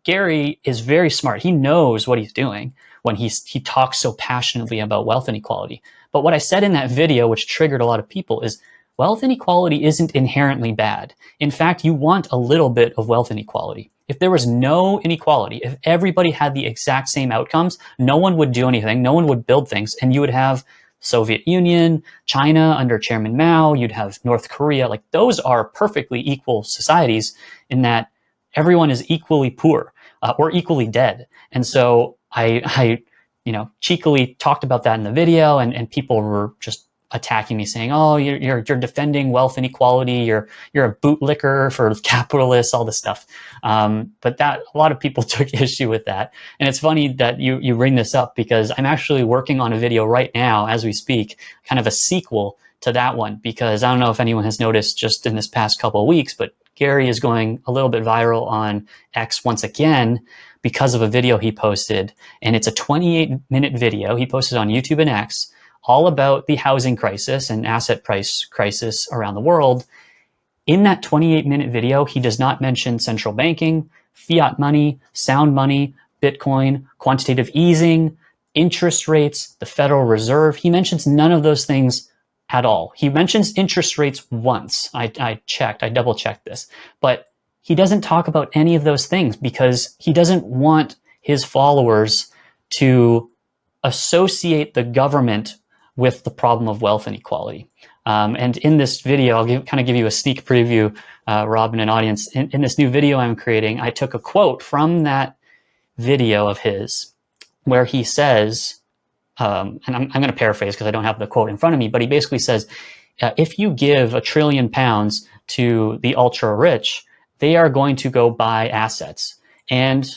Gary is very smart. He knows what he's doing when he talks so passionately about wealth inequality. But what I said in that video, which triggered a lot of people, is wealth inequality isn't inherently bad. In fact, you want a little bit of wealth inequality. If there was no inequality, if everybody had the exact same outcomes, no one would do anything, no one would build things, and you would have Soviet Union, China under Chairman Mao, you'd have North Korea. Like, those are perfectly equal societies in that everyone is equally poor or equally dead. And so I cheekily talked about that in the video, and people were just attacking me, saying, "Oh, you're defending wealth inequality. You're a bootlicker for capitalists, all this stuff." But that a lot of people took issue with that, and it's funny that you bring this up, because I'm actually working on a video right now as we speak, kind of a sequel to that one, because I don't know if anyone has noticed just in this past couple of weeks, but Gary is going a little bit viral on X once again because of a video he posted, and it's a 28-minute video he posted on YouTube and X, all about the housing crisis and asset price crisis around the world. In that 28-minute video, he does not mention central banking, fiat money, sound money, Bitcoin, quantitative easing, interest rates, the Federal Reserve. He mentions none of those things at all. He mentions interest rates once. I double checked this, but he doesn't talk about any of those things because he doesn't want his followers to associate the government with the problem of wealth inequality. And in this video, I'll give you a sneak preview, Robin and audience. In this new video I'm creating, I took a quote from that video of his where he says, and I'm going to paraphrase because I don't have the quote in front of me, but he basically says, if you give £1 trillion to the ultra rich, they are going to go buy assets. And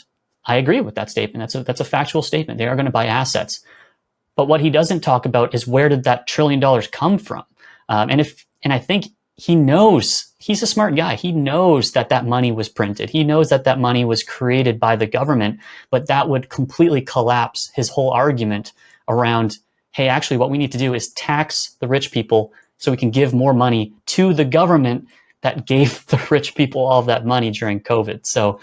I agree with that statement. That's a factual statement. They are going to buy assets. But what he doesn't talk about is, where did that $1 trillion come from? And I think he knows, he's a smart guy. He knows that that money was printed. He knows that that money was created by the government, but that would completely collapse his whole argument around, hey, actually what we need to do is tax the rich people so we can give more money to the government that gave the rich people all of that money during COVID. So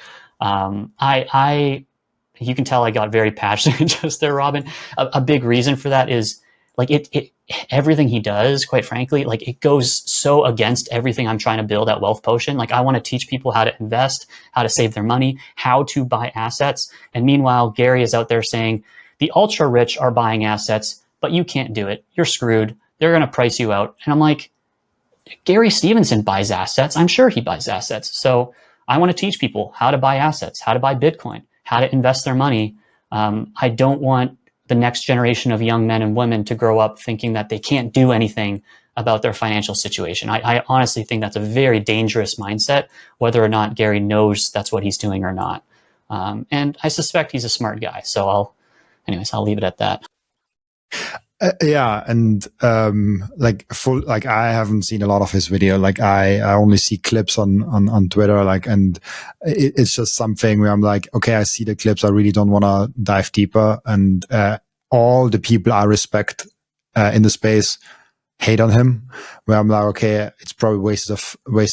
you can tell I got very passionate just there, Robin. A big reason for that is, like, everything he does, quite frankly, like, it goes so against everything I'm trying to build at Wealth Potion. Like, I want to teach people how to invest, how to save their money, how to buy assets. And meanwhile, Gary is out there saying the ultra rich are buying assets, but you can't do it. You're screwed. They're going to price you out. And I'm like, Gary Stevenson buys assets. I'm sure he buys assets. So I want to teach people how to buy assets, how to buy Bitcoin, how to invest their money. I don't want the next generation of young men and women to grow up thinking that they can't do anything about their financial situation. I honestly think that's a very dangerous mindset, whether or not Gary knows that's what he's doing or not. And I suspect he's a smart guy. So I'll leave it at that. Yeah, and I haven't seen a lot of his video. Like, I only see clips on Twitter. Like, and it's just something where I'm like, okay, I see the clips. I really don't want to dive deeper. And all the people I respect in the space hate on him. Where I'm like, okay, it's probably waste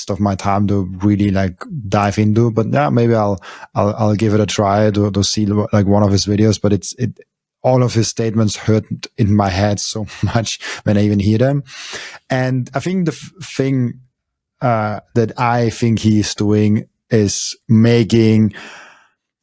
of my time to really like dive into. But yeah, maybe I'll give it a try to see like one of his videos. But all of his statements hurt in my head so much when I even hear them. And I think the thing that I think he's doing is making,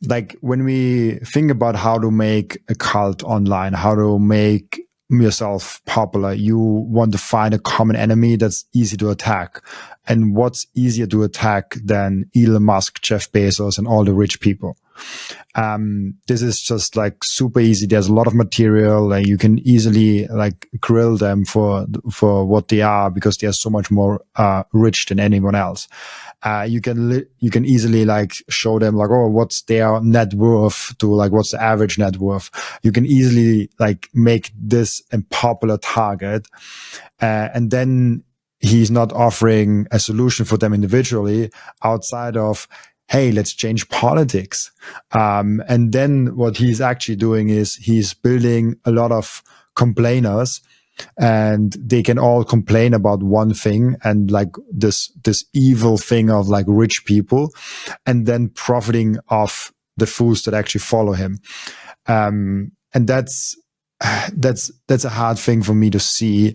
like, when we think about how to make a cult online, how to make yourself popular, you want to find a common enemy that's easy to attack. And what's easier to attack than Elon Musk, Jeff Bezos, and all the rich people? This is just like super easy. There's a lot of material, and you can easily like grill them for what they are, because they are so much more rich than anyone else. You can easily like show them like, oh, what's their net worth to like what's the average net worth. You can easily like make this a popular target, and then he's not offering a solution for them individually outside of, hey, let's change politics. And then what he's actually doing is he's building a lot of complainers, and they can all complain about one thing, and like this evil thing of like rich people, and then profiting off the fools that actually follow him. And that's that's a hard thing for me to see.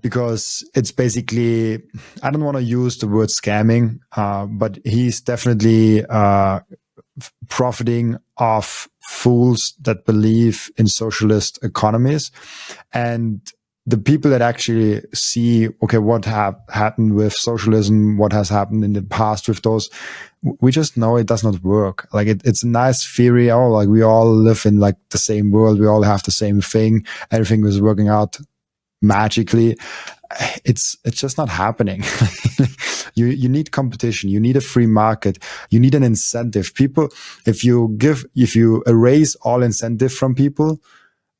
Because it's basically, I don't want to use the word scamming, but he's definitely profiting off fools that believe in socialist economies. And the people that actually see, okay, what happened with socialism, what has happened in the past with those, we just know it does not work. Like it's a nice theory. Oh, like we all live in like the same world. We all have the same thing. Everything was working out magically. It's just not happening. You need competition. You need a free market. You need an incentive. People, if you erase all incentive from people,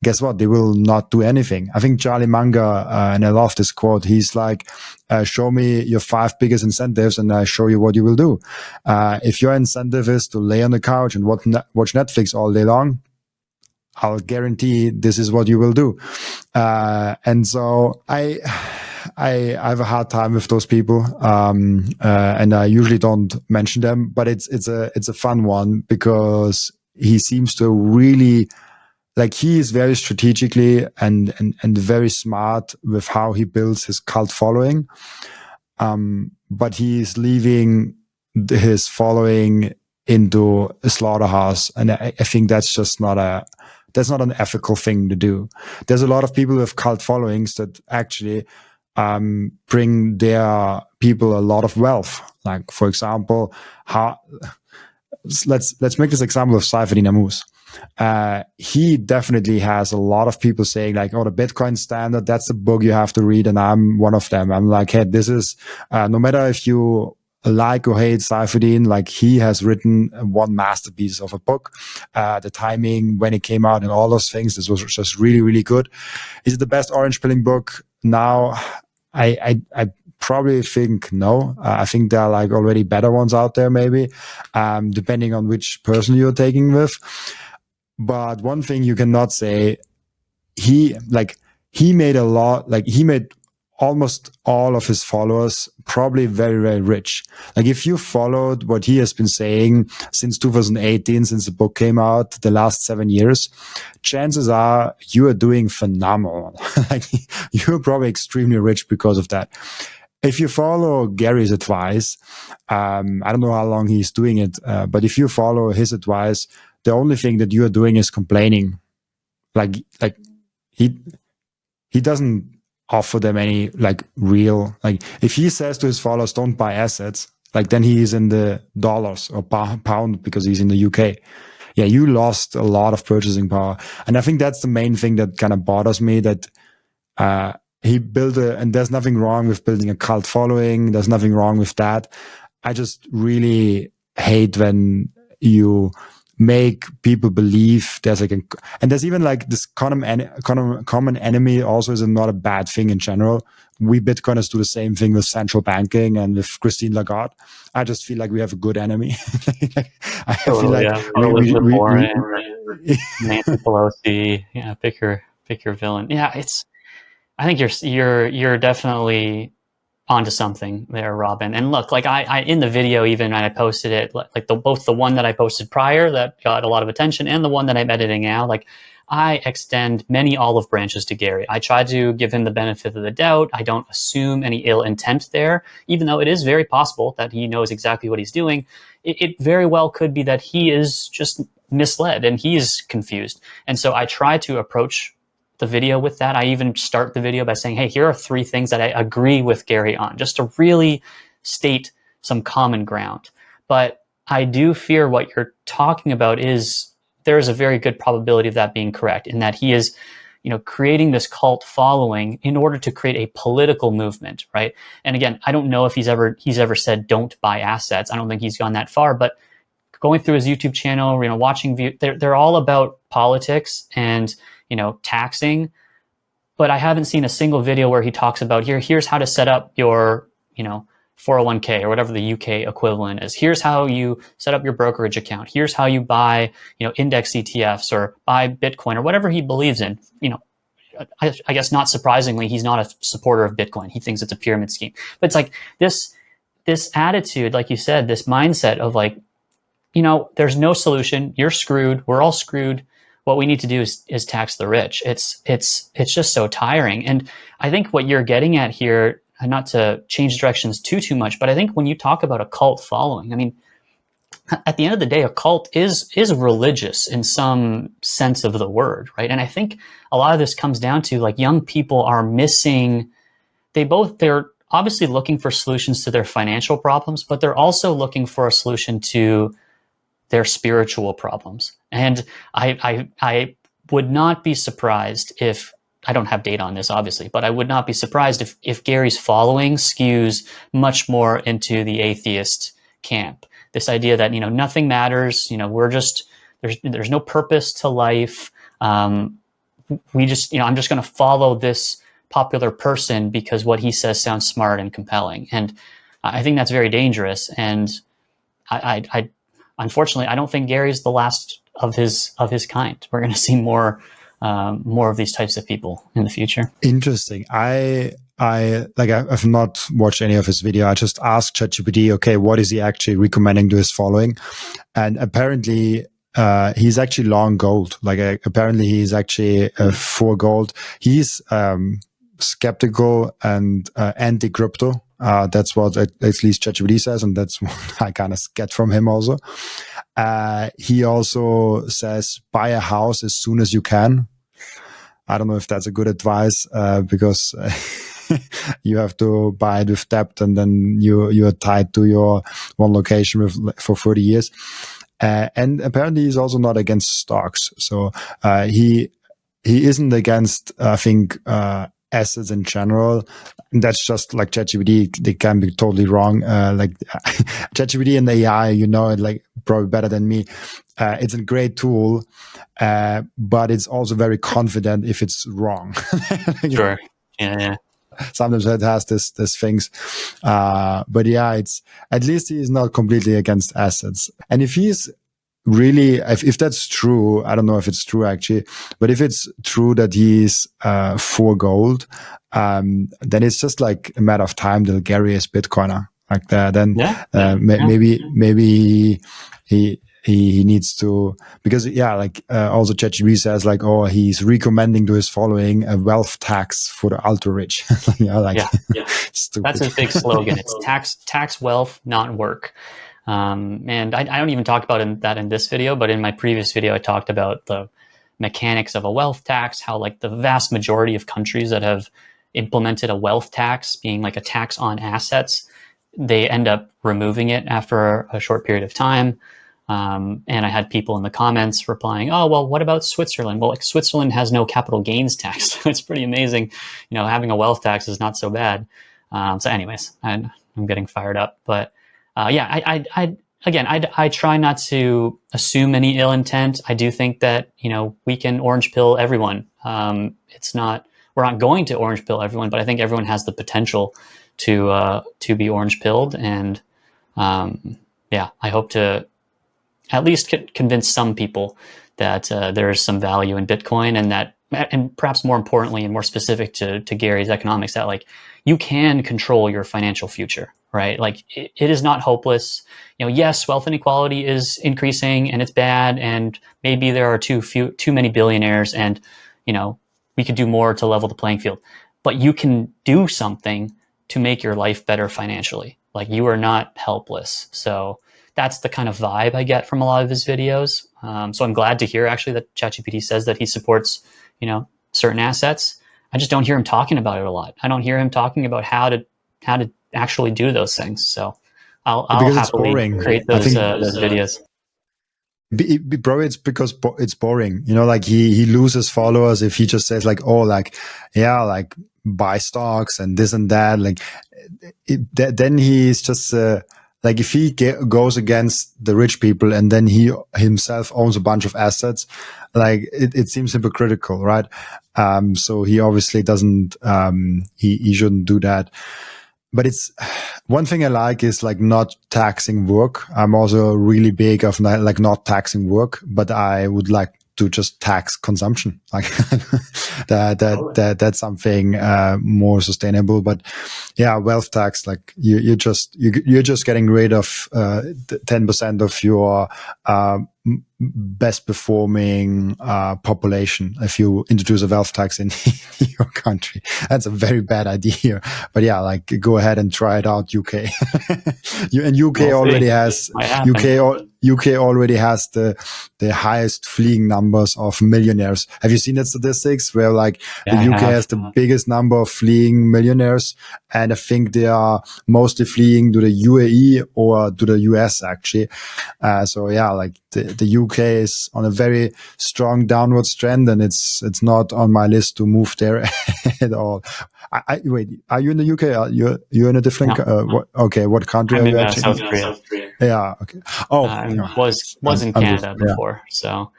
guess what? They will not do anything. I think Charlie Munger, and I love this quote. He's like, show me your 5 biggest incentives and I show you what you will do. If your incentive is to lay on the couch and watch Netflix all day long, I'll guarantee this is what you will do. And so I have a hard time with those people. And I usually don't mention them, but it's a fun one because he seems to really, like, he is very strategically and very smart with how he builds his cult following. But he is leaving his following into a slaughterhouse. And I think that's just not an ethical thing to do. There's a lot of people with cult followings that actually bring their people a lot of wealth. Like, for example, let's make this example of Seyr Namus. He definitely has a lot of people saying like, oh, the Bitcoin Standard, that's the book you have to read. And I'm one of them. I'm like, hey, this is, no matter if you like or hate Seyr, like, he has written one masterpiece of a book. The timing, when it came out and all those things, this was just really, really good. Is it the best orange pilling book now? I probably think no. I think there are like already better ones out there, maybe, depending on which person you're taking with. But one thing you cannot say, he made almost all of his followers probably very, very rich. Like, if you followed what he has been saying since 2018, since the book came out, the last 7 years, chances are you are doing phenomenal. Like, you're probably extremely rich because of that. If you follow Gary's advice, I don't know how long he's doing it, but if you follow his advice, the only thing that you are doing is complaining. Like he doesn't offer them any like real, like, if he says to his followers, don't buy assets, like, then he is in the dollars or pound because he's in the UK. Yeah, you lost a lot of purchasing power. And I think that's the main thing that kind of bothers me, that he built and there's nothing wrong with building a cult following. There's nothing wrong with that. I just really hate when you make people believe there's like and there's even like this common enemy also is not a bad thing in general. We Bitcoiners do the same thing with central banking and with Christine Lagarde. I just feel like we have a good enemy. I feel like Elizabeth Warren, Nancy Pelosi. Yeah, pick your villain. Yeah, I think you're definitely onto something there, Robin. And look, like I in the video, even I posted it, like both the one that I posted prior that got a lot of attention and the one that I'm editing now, like, I extend many olive branches to Gary. I try to give him the benefit of the doubt. I don't assume any ill intent there, even though it is very possible that he knows exactly what he's doing. It very well could be that he is just misled and he is confused. And so I try to approach the video with that. I even start the video by saying, hey, here are 3 things that I agree with Gary on, just to really state some common ground. But I do fear what you're talking about is there is a very good probability of that being correct, in that he is, creating this cult following in order to create a political movement, right? And again, I don't know if he's ever said don't buy assets. I don't think he's gone that far, but going through his YouTube channel, watching, they're all about politics and taxing, but I haven't seen a single video where he talks about here's how to set up your, 401k or whatever the UK equivalent is. Here's how you set up your brokerage account. Here's how you buy, index ETFs or buy Bitcoin or whatever he believes in. I guess not surprisingly, he's not a supporter of Bitcoin. He thinks it's a pyramid scheme. But it's like this attitude, like you said, this mindset of like, there's no solution. You're screwed. We're all screwed. what we need to do is tax the rich. It's just so tiring. And I think what you're getting at here, and not to change directions too much, but I think when you talk about a cult following, I mean, at the end of the day, a cult is religious in some sense of the word, right? And I think a lot of this comes down to like young people are missing. They're obviously looking for solutions to their financial problems, but they're also looking for a solution to their spiritual problems. And I would not be surprised if, I don't have data on this obviously, but I would not be surprised if Gary's following skews much more into the atheist camp. This idea that, nothing matters, we're just, there's no purpose to life. We just, I'm just going to follow this popular person because what he says sounds smart and compelling. And I think that's very dangerous. And I unfortunately, I don't think Gary's the last of his kind. We're going to see more of these types of people in the future. Interesting. I've not watched any of his video. I just asked ChatGPT, okay, what is he actually recommending to his following? And apparently, he's actually long gold. Apparently he's actually for gold. He's skeptical and anti-crypto. That's what at least ChatGPT says, and that's what I kind of get from him also. He also says, buy a house as soon as you can. I don't know if that's a good advice, because you have to buy it with debt, and then you're tied to your one location for 30 years. And apparently he's also not against stocks. So he isn't against, I think, assets in general. And that's just like ChatGPT. They can be totally wrong. Like ChatGPT and AI, it probably better than me. It's a great tool, but it's also very confident if it's wrong. Sure. Yeah. Sometimes it has this things, but yeah, it's at least he is not completely against assets. And if he's really, if that's true, I don't know if it's true actually, but if it's true that he's for gold, then it's just like a matter of time till Gary is Bitcoiner. Like that, then maybe he needs to, because also ChatGPT says he's recommending to his following a wealth tax for the ultra rich. Stupid. That's his big slogan. It's tax wealth, not work. And I don't even talk about that in this video, but in my previous video, I talked about the mechanics of a wealth tax, how the vast majority of countries that have implemented a wealth tax, being like a tax on assets, they end up removing it after a short period of time. And I had people in the comments replying, oh, well, what about Switzerland? Well, Switzerland has no capital gains tax. It's pretty amazing. Having a wealth tax is not so bad. So anyways, I'm getting fired up. But I try not to assume any ill intent. I do think that, we can orange pill everyone. We're not going to orange pill everyone, but I think everyone has the potential to be orange pilled. And I hope to at least convince some people that there is some value in Bitcoin, and perhaps more importantly and more specific to Gary's economics, that you can control your financial future, right? It is not hopeless. Yes, wealth inequality is increasing and it's bad, and maybe there are too many billionaires, and we could do more to level the playing field. But you can do something to make your life better financially. You are not helpless. So that's the kind of vibe I get from a lot of his videos. So I'm glad to hear actually that ChatGPT says that he supports, certain assets. I just don't hear him talking about it a lot. I don't hear him talking about how to actually do those things. So I'll happily create those videos. Probably it's because it's boring. He loses followers if he just says buy stocks and this and that. Then he's just if he goes against the rich people and then he himself owns a bunch of assets, it seems hypocritical, right? So he obviously doesn't. He shouldn't do that. But it's one thing I like is not taxing work. I'm also really big of not taxing work, but I would like to just tax consumption. That's something more sustainable. But yeah, wealth tax, you're just getting rid of 10% of your best performing population if you introduce a wealth tax in your country. That's a very bad idea. But yeah, like go ahead and try it out, UK. And UK already has UK already has the highest fleeing numbers of millionaires. Have you seen that statistics where like the UK has the biggest number of fleeing millionaires, and I think they are mostly fleeing to the UAE or to the US actually. So yeah, like the UK is on a very strong downwards trend, and it's not on my list to move there at all. Wait, are you in the UK? You're in a different? What country I'm are you in actually? South Korea. Yeah. Okay. Oh, was in Canada before, so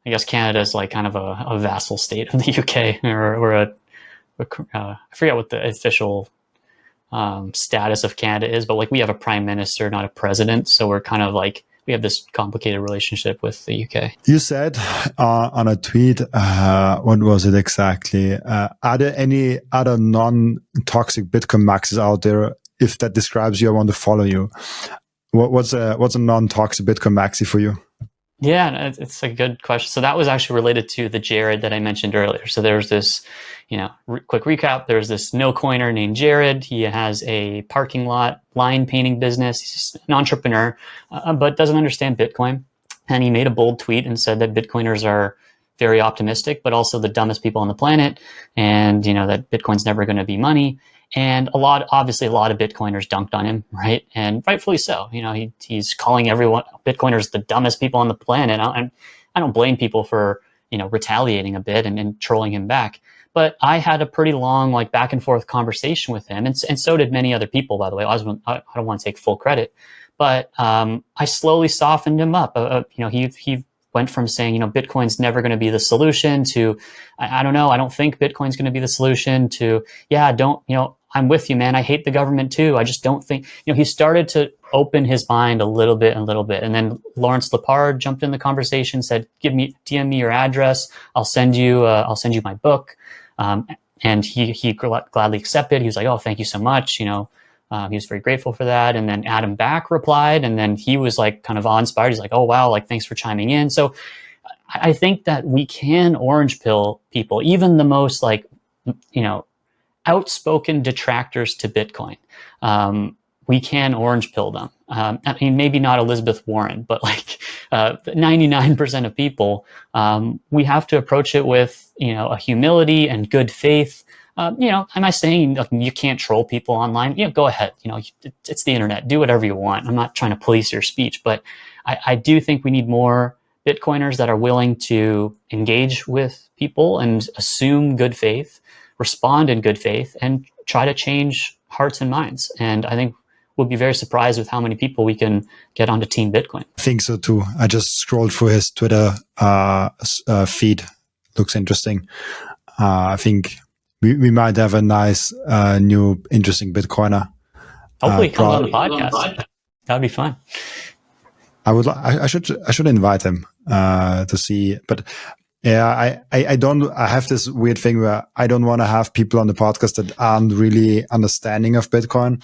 I guess Canada is like kind of a vassal state of the UK, or I forget what the official status of Canada is, but like we have a prime minister, not a president, so we're kind of like we have this complicated relationship with the UK. You said on a tweet, what was it exactly? Are there any other non-toxic Bitcoin maxis out there? If that describes you, I want to follow you. What's a non-toxic Bitcoin maxi for you? Yeah, it's a good question. So that was actually related to the Jared that I mentioned earlier. So there's this, quick recap. There's this no coiner named Jared. He has a parking lot line painting business. He's just an entrepreneur, but doesn't understand Bitcoin. And he made a bold tweet and said that Bitcoiners are very optimistic, but also the dumbest people on the planet. And, that Bitcoin's never going to be money. And obviously a lot of Bitcoiners dunked on him, right? And rightfully so. He's calling everyone Bitcoiners the dumbest people on the planet. I don't blame people for, retaliating a bit and trolling him back. But I had a pretty long, back and forth conversation with him. And so did many other people, by the way. I don't want to take full credit, but I slowly softened him up. He went from saying, Bitcoin's never going to be the solution to, I don't know, I don't think Bitcoin's going to be the solution to, I'm with you, man. I hate the government too. I just don't think, he started to open his mind a little bit. And then Lawrence Lepard jumped in the conversation, said, DM me your address. I'll send you my book. And he gladly accepted. He was like, oh, thank you so much. He was very grateful for that. And then Adam Back replied, and then he was like kind of awe-inspired. He's like, oh, wow, thanks for chiming in. So I think that we can orange pill people, even the most outspoken detractors to Bitcoin. We can orange pill them. I mean, maybe not Elizabeth Warren, but 99% of people, we have to approach it with, a humility and good faith. Am I saying you can't troll people online? Go ahead. It's the internet. Do whatever you want. I'm not trying to police your speech, but I do think we need more Bitcoiners that are willing to engage with people and assume good faith, respond in good faith, and try to change hearts and minds. And I think we'll be very surprised with how many people we can get onto Team Bitcoin. I think so too. I just scrolled through his Twitter feed. Looks interesting. I think we might have a nice, new, interesting Bitcoiner. Hopefully, come on the podcast. That would be fun. I should invite him to see. But yeah, I have this weird thing where I don't want to have people on the podcast that aren't really understanding of Bitcoin.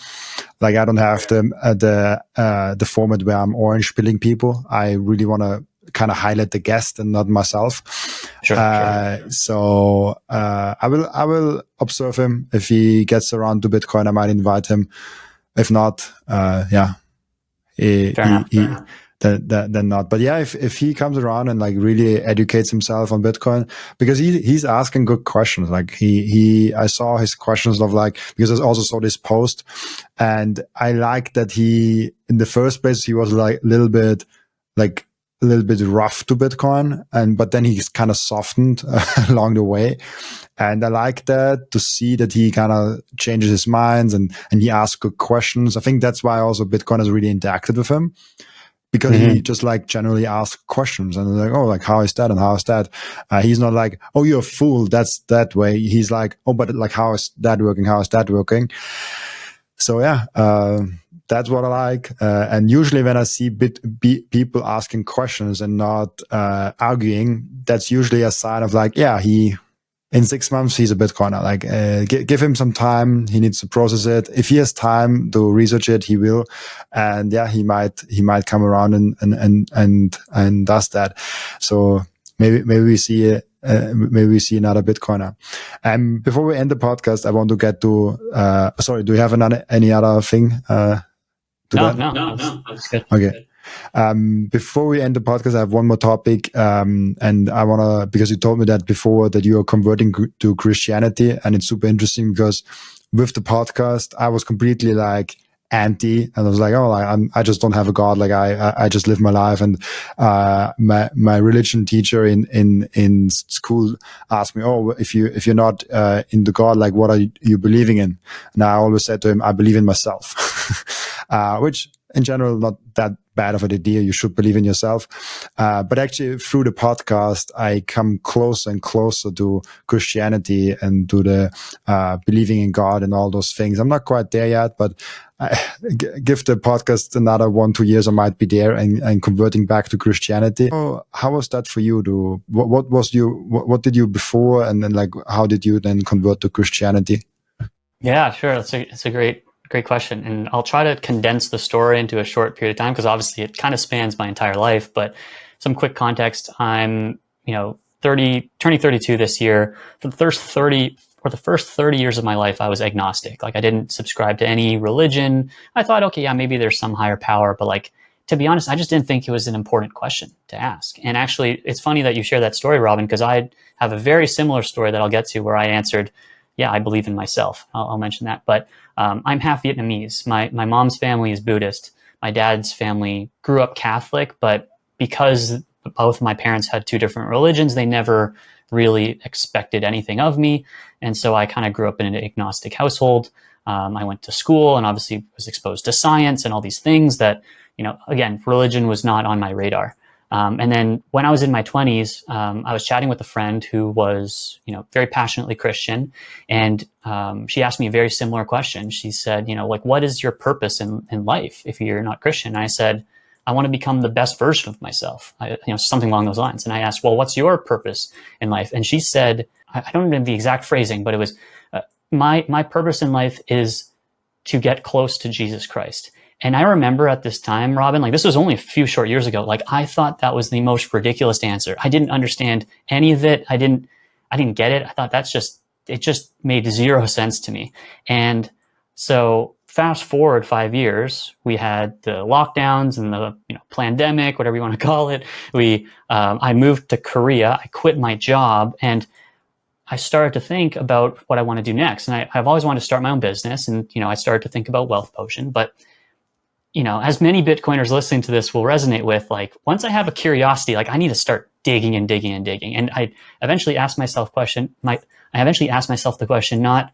Like I don't have the format where I'm orange pilling people. I really want to kind of highlight the guest and not myself. Sure. So I will observe him. If he gets around to Bitcoin, I might invite him. If not, yeah, then not. But yeah, if he comes around and really educates himself on Bitcoin, because he's asking good questions. I saw his questions of because I also saw this post, and I like that he, in the first place, he was a little bit rough to Bitcoin, but then he's kind of softened along the way. And I like that, to see that he kind of changes his minds and he asks good questions. I think that's why also Bitcoin has really interacted with him, because he just generally asks questions and how is that and how is that? He's not like, oh, you're a fool, that's that way. He's like, oh, but how is that working? How is that working? So yeah, that's what I like. And usually when I see people asking questions and not arguing, that's usually a sign of in 6 months he's a Bitcoiner. Like give him some time. He needs to process it. If he has time to research it, he will. And yeah, he might come around and does that. So maybe we see maybe we see another Bitcoiner. Before we end the podcast, I want to get to sorry, do you have any other thing to that? No, that's good. Okay. Before we end the podcast, I have one more topic, and I want to, because you told me that before, that you are converting to Christianity, and it's super interesting because with the podcast, I was completely like anti, and I was like, oh, I just don't have a God. Like I just live my life. And my religion teacher in school asked me, oh, if you're not in the God, like what are you believing in? And I always said to him, I believe in myself, which in general not that bad of an idea. You should believe in yourself. But actually through the podcast, I come closer and closer to Christianity and to the believing in God and all those things. I'm not quite there yet, but give the podcast another 1-2 years, I might be there and converting back to Christianity. So how was that for you? What did you before, and then like how did you then convert to Christianity? Yeah, sure. It's a great question. And I'll try to condense the story into a short period of time because obviously it kind of spans my entire life. But some quick context, I'm, 30, turning 32 this year. For the first 30 years of my life, I was agnostic. Like I didn't subscribe to any religion. I thought, okay, yeah, maybe there's some higher power, but like, to be honest, I just didn't think it was an important question to ask. And actually, it's funny that you share that story, Robin, because I have a very similar story that I'll get to where I answered, yeah, I believe in myself. I'll mention that. But I'm half Vietnamese. My mom's family is Buddhist. My dad's family grew up Catholic, but because both my parents had two different religions, they never really expected anything of me. And so I kind of grew up in an agnostic household. I went to school and obviously was exposed to science and all these things that, again, religion was not on my radar. And then when I was in my 20s, I was chatting with a friend who was, very passionately Christian. And she asked me a very similar question. She said, like, what is your purpose in life if you're not Christian? And I said, I want to become the best version of myself, something along those lines. And I asked, well, what's your purpose in life? And she said, I don't remember the exact phrasing, but it was, my purpose in life is to get close to Jesus Christ. And I remember at this time, Robin, like this was only a few short years ago, like I thought that was the most ridiculous answer. I didn't understand any of it. I didn't get it. I thought it just made zero sense to me. And so fast forward 5 years, we had the lockdowns and the pandemic, whatever you want to call it. I moved to Korea. I quit my job and I started to think about what I want to do next. And I've always wanted to start my own business. And, I started to think about Wealth Potion. But, as many Bitcoiners listening to this will resonate with, like, once I have a curiosity, like I need to start digging and digging and digging. And I eventually asked myself the question, not,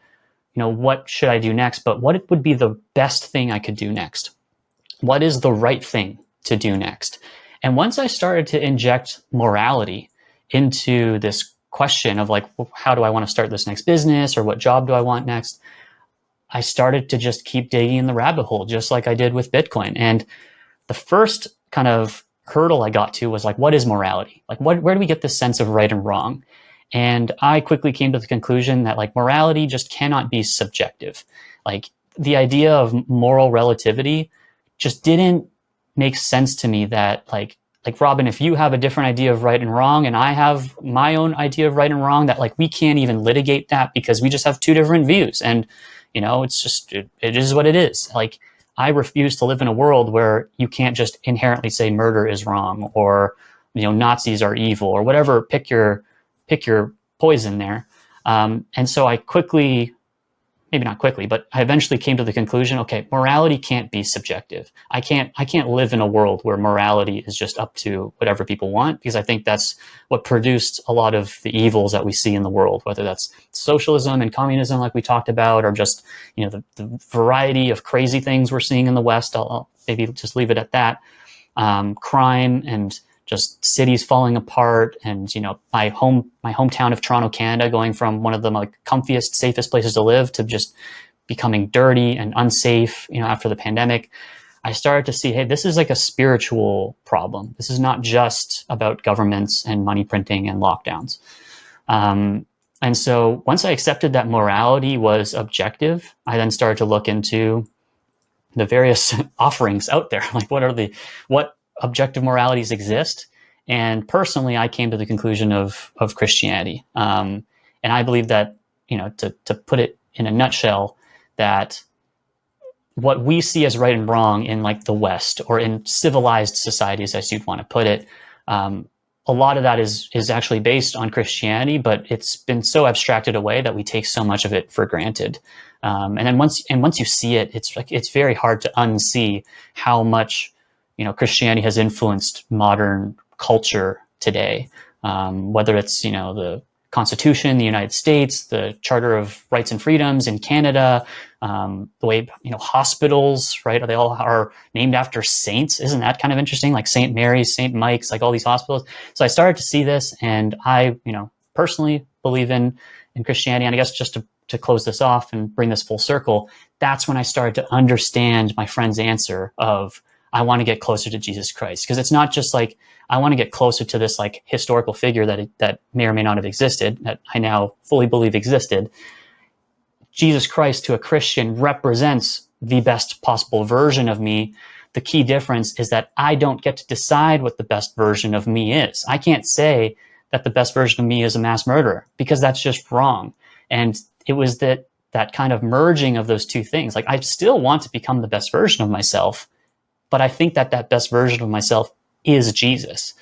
what should I do next, but what would be the best thing I could do next? What is the right thing to do next? And once I started to inject morality into this question of like, well, how do I want to start this next business, or what job do I want next? I started to just keep digging in the rabbit hole, just like I did with Bitcoin. And the first kind of hurdle I got to was like, what is morality? Like, where do we get this sense of right and wrong? And I quickly came to the conclusion that like morality just cannot be subjective. Like the idea of moral relativity just didn't make sense to me, that like Robin, if you have a different idea of right and wrong and I have my own idea of right and wrong, that like we can't even litigate that because we just have two different views. And it's just, it is what it is. Like I refuse to live in a world where you can't just inherently say murder is wrong, or Nazis are evil, or whatever. Pick your poison there. And so I maybe not quickly, but I eventually came to the conclusion, okay, morality can't be subjective. I can't live in a world where morality is just up to whatever people want, because I think that's what produced a lot of the evils that we see in the world, whether that's socialism and communism like we talked about, or just, the variety of crazy things we're seeing in the West. I'll maybe just leave it at that. Crime and just cities falling apart, and my hometown of Toronto, Canada, going from one of the like comfiest, safest places to live to just becoming dirty and unsafe, after the pandemic. I started to see, hey, this is like a spiritual problem. This is not just about governments and money printing and lockdowns. And so once I accepted that morality was objective, I then started to look into the various offerings out there. Like what objective moralities exist? And personally, I came to the conclusion of Christianity. And I believe that, to put it in a nutshell, that what we see as right and wrong in like the West or in civilized societies, as you'd want to put it, a lot of that is actually based on Christianity, but it's been so abstracted away that we take so much of it for granted. And then once you see it, it's very hard to unsee how much Christianity has influenced modern culture today. Whether it's the Constitution in the United States, the Charter of Rights and Freedoms in Canada, the way hospitals, right? They all are named after saints. Isn't that kind of interesting? Like St. Mary's, St. Mike's, like all these hospitals. So I started to see this, and I personally believe in Christianity. And I guess just to close this off and bring this full circle, that's when I started to understand my friend's answer of, I want to get closer to Jesus Christ. Because it's not just like, I want to get closer to this like historical figure that may or may not have existed, that I now fully believe existed. Jesus Christ to a Christian represents the best possible version of me. The key difference is that I don't get to decide what the best version of me is. I can't say that the best version of me is a mass murderer, because that's just wrong. And it was that kind of merging of those two things. Like, I still want to become the best version of myself, but I think that best version of myself is Jesus.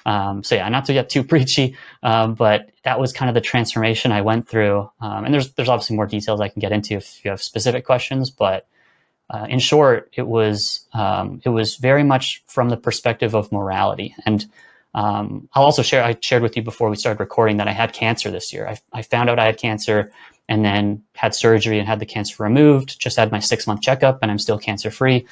So yeah, not to get too preachy, but that was kind of the transformation I went through. And there's obviously more details I can get into if you have specific questions, but in short, it was very much from the perspective of morality. And I'll also share, I shared with you before we started recording that I had cancer this year. I found out I had cancer and then had surgery and had the cancer removed, just had my 6-month checkup, and I'm still cancer free.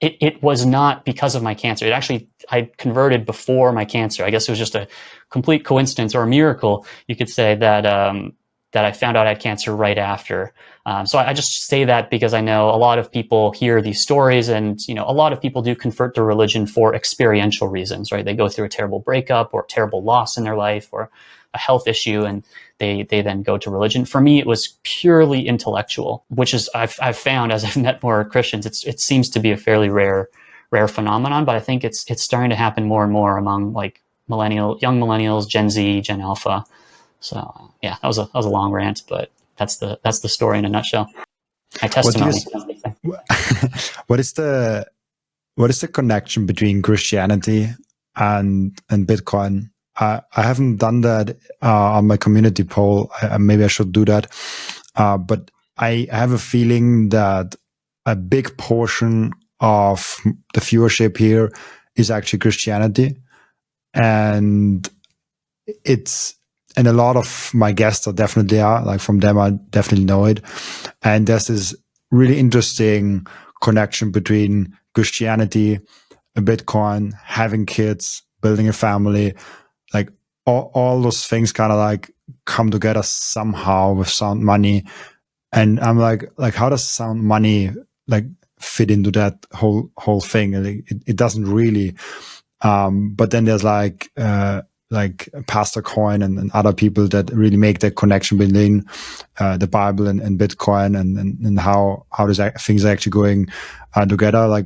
It was not because of my cancer. It actually, I converted before my cancer. I guess it was just a complete coincidence or a miracle, you could say, that I found out I had cancer right after. So I just say that because I know a lot of people hear these stories, and a lot of people do convert to religion for experiential reasons, right? They go through a terrible breakup or terrible loss in their life or a health issue, and they then go to religion. For me, it was purely intellectual, which is I've found as I've met more Christians, it seems to be a fairly rare phenomenon, but I think it's starting to happen more and more among like young millennials, Gen Z, Gen Alpha. So yeah, that was a long rant, but that's the story in a nutshell. My testimony. What is the connection between Christianity and Bitcoin? I haven't done that on my community poll. Maybe I should do that. But I have a feeling that a big portion of the viewership here is actually Christianity. And a lot of my guests are definitely like from them, I definitely know it. And there's this really interesting connection between Christianity, Bitcoin, having kids, building a family. Like all those things kind of like come together somehow with sound money. And I'm like how does sound money like fit into that whole thing? It doesn't really. But then there's like Pastor Coin and other people that really make that connection between the Bible and Bitcoin and how these things are actually going together. Like,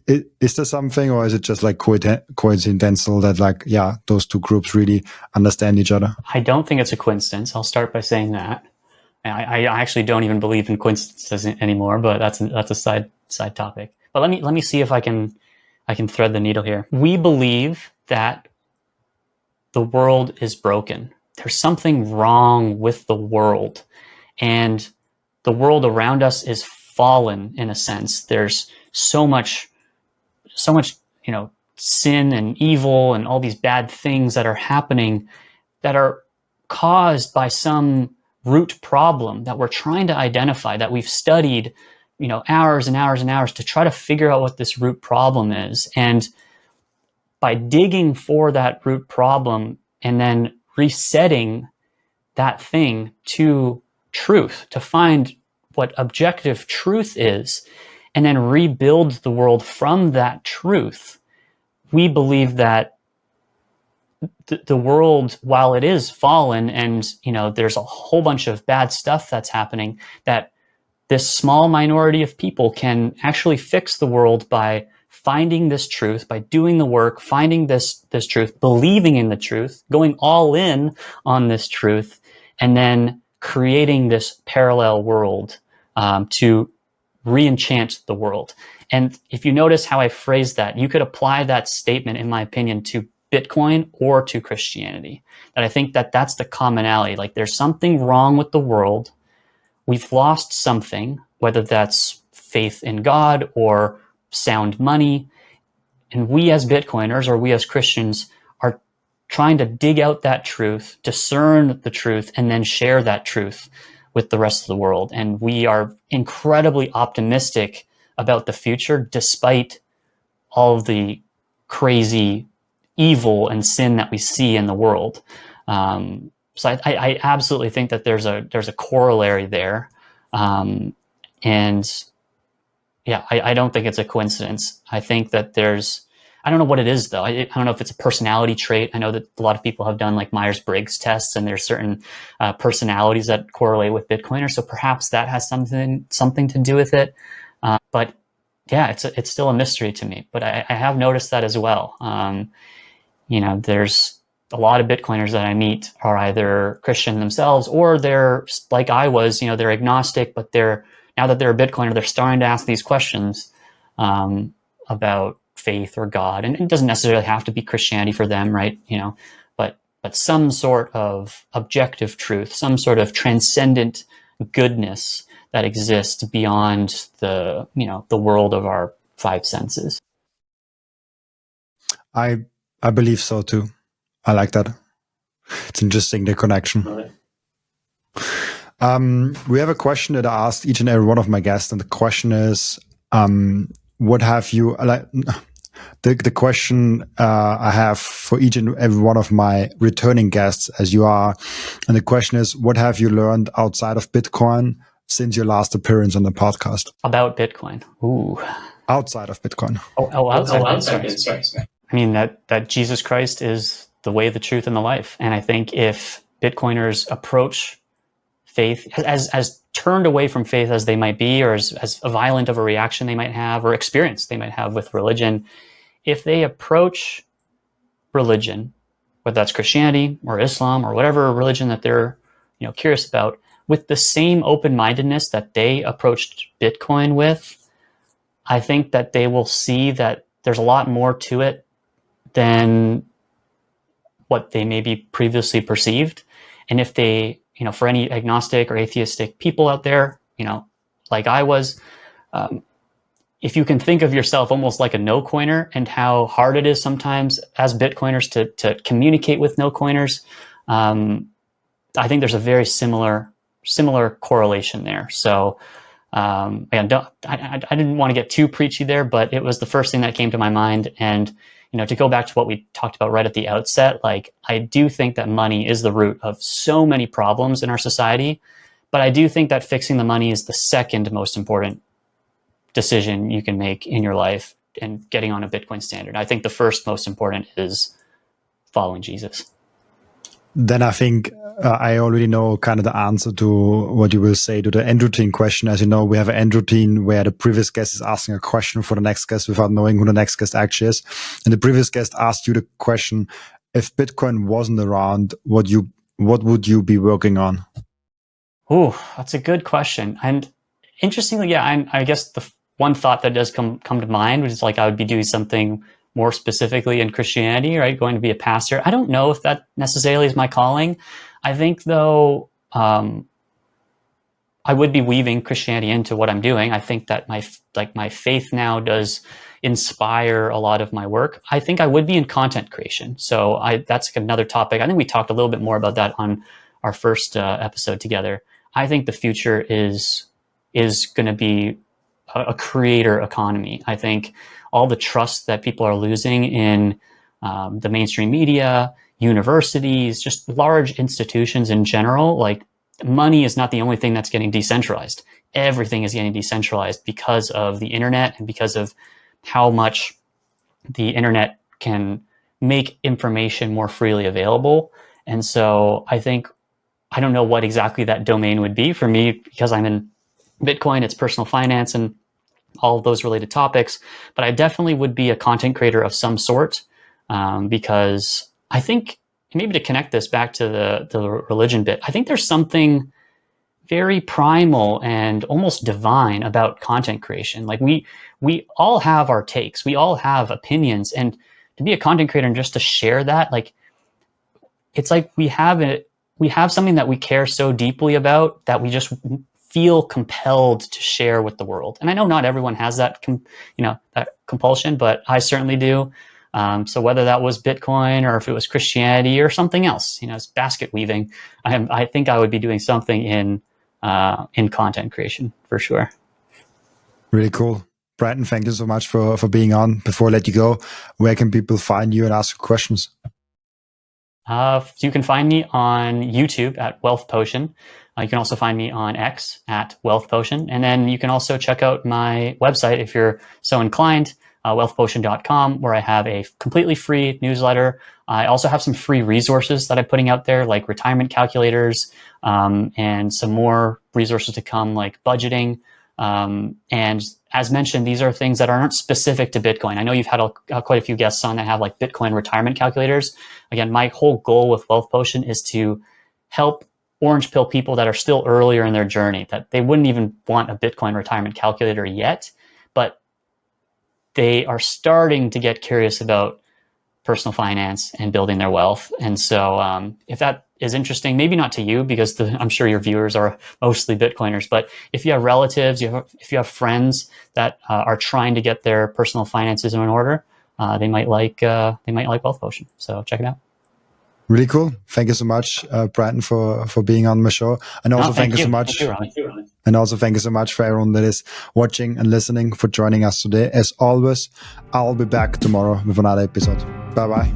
is there something, or is it just like coincidental that like, yeah, those two groups really understand each other? I don't think it's a coincidence. I'll start by saying that. I actually don't even believe in coincidences anymore, but that's a side topic. But let me see if I can thread the needle here. We believe that the world is broken. There's something wrong with the world, and the world around us is fallen in a sense. There's so much, sin and evil and all these bad things that are happening that are caused by some root problem that we're trying to identify, that we've studied, hours and hours and hours to try to figure out what this root problem is. And by digging for that root problem and then resetting that thing to truth, to find what objective truth is, and then rebuild the world from that truth, we believe that the world, while it is fallen and, there's a whole bunch of bad stuff that's happening, that this small minority of people can actually fix the world by finding this truth, by doing the work, finding this truth, believing in the truth, going all in on this truth, and then creating this parallel world to re-enchant the world. And if you notice how I phrased that, you could apply that statement, in my opinion, to Bitcoin or to Christianity. That I think that that's the commonality. Like, there's something wrong with the world. We've lost something, whether that's faith in God or sound money. And we as Bitcoiners, or we as Christians, are trying to dig out that truth, discern the truth, and then share that truth with the rest of the world. And we are incredibly optimistic about the future, despite all of the crazy evil and sin that we see in the world. So I absolutely think that there's a corollary there. And yeah, I don't think it's a coincidence. I think that I don't know what it is though. I don't know if it's a personality trait. I know that a lot of people have done like Myers-Briggs tests, and there's certain personalities that correlate with Bitcoiners. So perhaps that has something to do with it. But yeah, it's still a mystery to me. But I have noticed that as well. There's a lot of Bitcoiners that I meet are either Christian themselves, or they're like I was, they're agnostic, but now that they're a Bitcoiner, they're starting to ask these questions about faith or God. And it doesn't necessarily have to be Christianity for them, right? But some sort of objective truth, some sort of transcendent goodness that exists beyond the world of our five senses. I believe so too. I like that. It's interesting, the connection. Really? We have a question that I asked each and every one of my guests, and the question is, what have you like? The question I have for each and every one of my returning guests, as you are, and the question is, what have you learned outside of Bitcoin since your last appearance on the podcast? About Bitcoin? Ooh. Outside of Bitcoin. Outside. Sorry. I mean, that Jesus Christ is the way, the truth, and the life. And I think if Bitcoiners approach faith as turned away from faith as they might be, or as violent of a reaction they might have, or experience they might have with religion, if they approach religion, whether that's Christianity or Islam or whatever religion that they're curious about, with the same open-mindedness that they approached Bitcoin with, I think that they will see that there's a lot more to it than what they maybe previously perceived. And if they, for any agnostic or atheistic people out there, like I was, if you can think of yourself almost like a no-coiner, and how hard it is sometimes as Bitcoiners to communicate with no-coiners, I think there's a very similar correlation there. So again, I didn't want to get too preachy there, but it was the first thing that came to my mind. And to go back to what we talked about right at the outset, like, I do think that money is the root of so many problems in our society, but I do think that fixing the money is the second most important decision you can make in your life, and getting on a Bitcoin standard. I think the first most important is following Jesus. Then I think I already know kind of the answer to what you will say to the end routine question. As you know, we have an end routine where the previous guest is asking a question for the next guest without knowing who the next guest actually is. And the previous guest asked you the question, if Bitcoin wasn't around, what would you be working on? Oh, that's a good question. And interestingly, yeah, I guess the one thought that does come to mind was like, I would be doing something more specifically in Christianity, right? Going to be a pastor. I don't know if that necessarily is my calling. I think though, I would be weaving Christianity into what I'm doing. I think that my faith now does inspire a lot of my work. I think I would be in content creation. So that's another topic. I think we talked a little bit more about that on our first episode together. I think the future is going to be a creator economy. I think all the trust that people are losing in the mainstream media, universities, just large institutions in general, like, money is not the only thing that's getting decentralized. Everything is getting decentralized because of the internet, and because of how much the internet can make information more freely available. And so I think, I don't know what exactly that domain would be for me, because I'm in Bitcoin, it's personal finance and all of those related topics, but I definitely would be a content creator of some sort, because I think, maybe to connect this back to the religion bit, I think there's something very primal and almost divine about content creation. Like we all have our takes, we all have opinions, and to be a content creator and just to share that, like, it's like we have something that we care so deeply about that we just feel compelled to share with the world. And I know not everyone has that, that compulsion, but I certainly do. So whether that was Bitcoin or if it was Christianity or something else, it's basket weaving, I think I would be doing something in content creation for sure. Really cool. Brandon, thank you so much for being on. Before I let you go, where can people find you and ask questions? So you can find me on YouTube at Wealth Potion. You can also find me on X at Wealth Potion. And then you can also check out my website if you're so inclined, wealthpotion.com, where I have a completely free newsletter. I also have some free resources that I'm putting out there, like retirement calculators, and some more resources to come, like budgeting. And as mentioned, these are things that aren't specific to Bitcoin. I know you've had quite a few guests on that have like Bitcoin retirement calculators. Again, my whole goal with Wealth Potion is to help orange pill people that are still earlier in their journey, that they wouldn't even want a Bitcoin retirement calculator yet, but they are starting to get curious about personal finance and building their wealth. And so if that is interesting, maybe not to you, because I'm sure your viewers are mostly Bitcoiners, but if you have relatives, if you have friends that are trying to get their personal finances in order, they might like Wealth Potion. So check it out. Really cool. Thank you so much, Brandon, for being on my show. And also thank you so much. Thank you, Ronnie. And also thank you so much for everyone that is watching and listening, for joining us today. As always, I'll be back tomorrow with another episode. Bye-bye.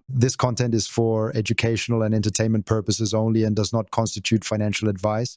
This content is for educational and entertainment purposes only and does not constitute financial advice.